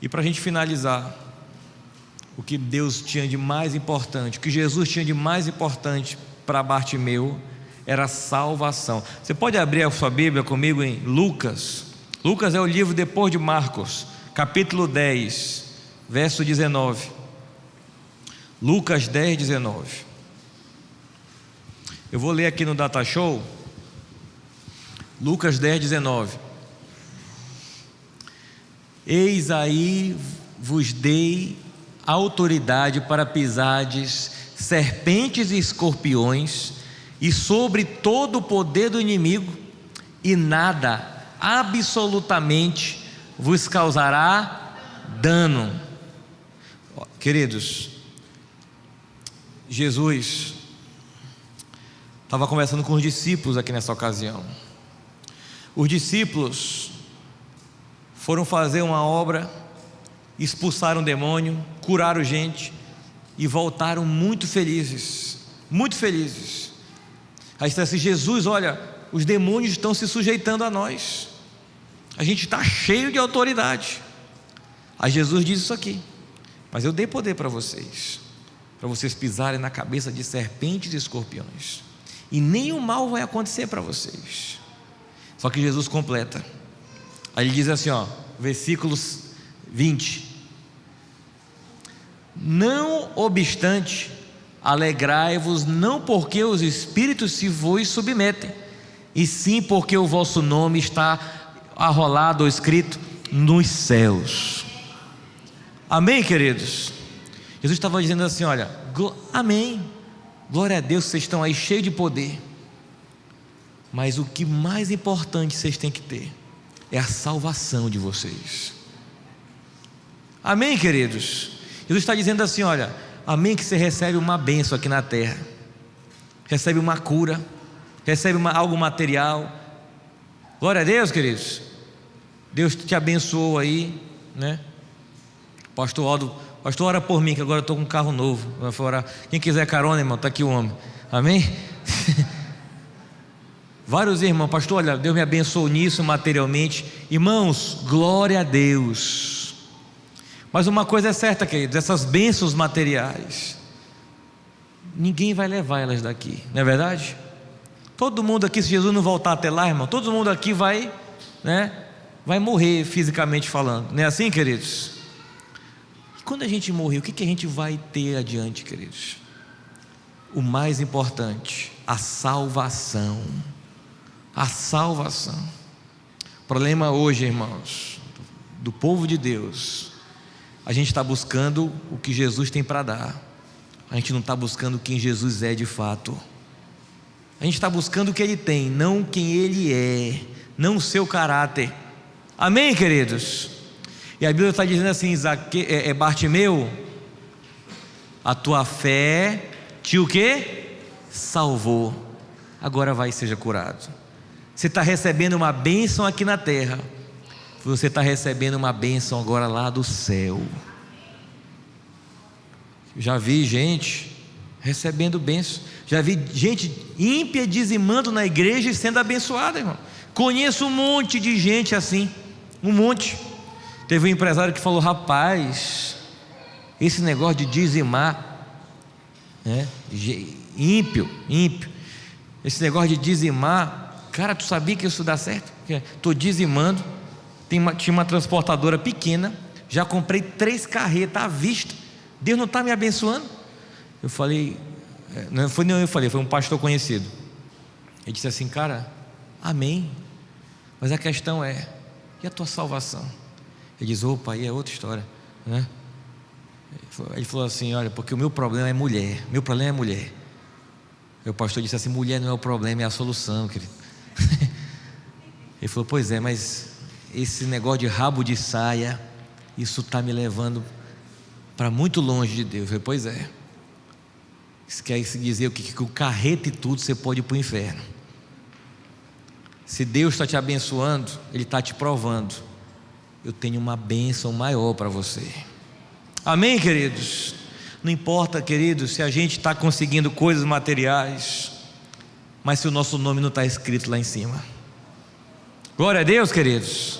E para a gente finalizar, o que Deus tinha de mais importante, o que Jesus tinha de mais importante para Bartimeu, era salvação. Você pode abrir a sua Bíblia comigo em Lucas. Lucas é o livro depois de Marcos, capítulo 10, verso 19. Lucas 10, 19. Eu vou ler aqui no Data Show. Lucas 10, 19. Eis aí vos dei autoridade para pisardes serpentes e escorpiões, e sobre todo o poder do inimigo, e nada absolutamente vos causará dano. Queridos, Jesus estava conversando com os discípulos aqui nessa ocasião. Os discípulos foram fazer uma obra, expulsaram o demônio, curaram gente e voltaram muito felizes, muito felizes. Aí está assim: Jesus, olha, os demônios estão se sujeitando a nós, a gente está cheio de autoridade. Aí Jesus diz isso aqui: mas eu dei poder para vocês pisarem na cabeça de serpentes e escorpiões, e nenhum mal vai acontecer para vocês. Só que Jesus completa. Aí ele diz assim, versículos 20: não obstante, alegrai-vos, não porque os espíritos se vos submetem, e sim porque o vosso nome está arrolado ou escrito nos céus. Amém, queridos? Jesus estava dizendo assim: olha, amém, glória a Deus, vocês estão aí cheios de poder, mas o que mais importante vocês têm que ter é a salvação de vocês. Amém, queridos? Jesus está dizendo assim: olha, amém, que você recebe uma bênção aqui na terra, recebe uma cura, recebe algo material. Glória a Deus, queridos. Deus te abençoou aí, né? Pastor Aldo, pastor, ora por mim, que agora eu estou com um carro novo. Quem quiser carona, irmão, está aqui o homem. Amém? Vários irmãos, pastor, olha, Deus me abençoou nisso materialmente. Irmãos, glória a Deus. Mas uma coisa é certa, queridos, essas bênçãos materiais, ninguém vai levar elas daqui, não é verdade? Todo mundo aqui, se Jesus não voltar até lá, irmão, todo mundo aqui vai morrer fisicamente falando, não é assim, queridos? E quando a gente morrer, o que a gente vai ter adiante, queridos? O mais importante, a salvação. A salvação. O problema hoje, irmãos, do povo de Deus, a gente está buscando o que Jesus tem para dar, a gente não está buscando quem Jesus é de fato. A gente está buscando o que Ele tem, não quem Ele é, não o seu caráter. Amém, queridos? E a Bíblia está dizendo assim: Bartimeu, a tua fé te o quê? Salvou. Agora vai e seja curado. Você está recebendo uma bênção aqui na terra, você está recebendo uma bênção agora lá do céu. Já vi gente recebendo bênção, já vi gente ímpia dizimando na igreja e sendo abençoada, irmão. Conheço um monte de gente assim, um monte. Teve um empresário que falou: rapaz, esse negócio de dizimar, ímpio, esse negócio de dizimar, cara, tu sabia que isso dá certo? Estou dizimando, tinha uma transportadora pequena, já comprei 3 carretas à vista, Deus não está me abençoando? Eu falei, não foi nem eu falei, foi um pastor conhecido. Ele disse assim: cara, amém, mas a questão é, e a tua salvação? Ele diz: opa, aí é outra história, né? Ele falou assim: olha, porque o meu problema é mulher, Meu pastor disse assim: mulher não é o problema, é a solução, querido. Ele falou: pois é, mas esse negócio de rabo de saia, isso está me levando para muito longe de Deus. Eu falei: pois é. Isso quer dizer o que? Que o carreto e tudo você pode ir para o inferno. Se Deus está te abençoando, Ele está te provando: eu tenho uma bênção maior para você. Amém, queridos? Não importa, queridos, se a gente está conseguindo coisas materiais, mas se o nosso nome não está escrito lá em cima. Glória a Deus, queridos.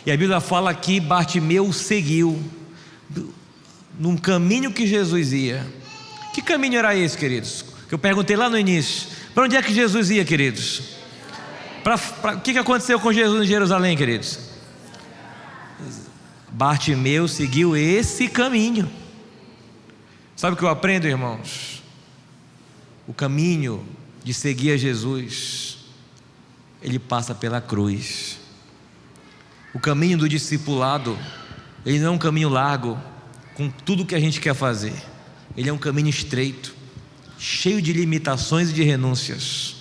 E a Bíblia fala que Bartimeu seguiu num caminho que Jesus ia. Que caminho era esse, queridos? Que eu perguntei lá no início. Para onde é que Jesus ia, queridos? O que aconteceu com Jesus em Jerusalém, queridos? Bartimeu seguiu esse caminho. Sabe o que eu aprendo, irmãos? O caminho de seguir a Jesus, ele passa pela cruz. O caminho do discipulado, ele não é um caminho largo, com tudo que a gente quer fazer. Ele é um caminho estreito, cheio de limitações e de renúncias.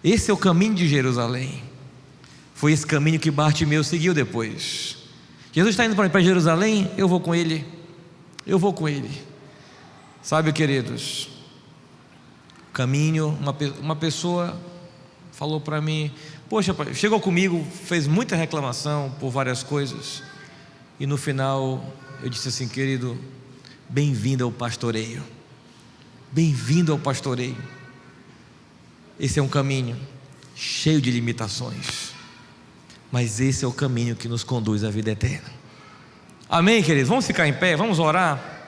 Esse é o caminho de Jerusalém. Foi esse caminho que Bartimeu seguiu depois. Jesus está indo para Jerusalém, eu vou com ele. Eu vou com ele. Sabe, queridos, caminho, uma pessoa falou para mim: poxa, chegou comigo, fez muita reclamação por várias coisas, e no final eu disse assim: querido, bem-vindo ao pastoreio. Bem-vindo ao pastoreio. Esse é um caminho cheio de limitações, mas esse é o caminho que nos conduz à vida eterna. Amém, queridos? Vamos ficar em pé, vamos orar.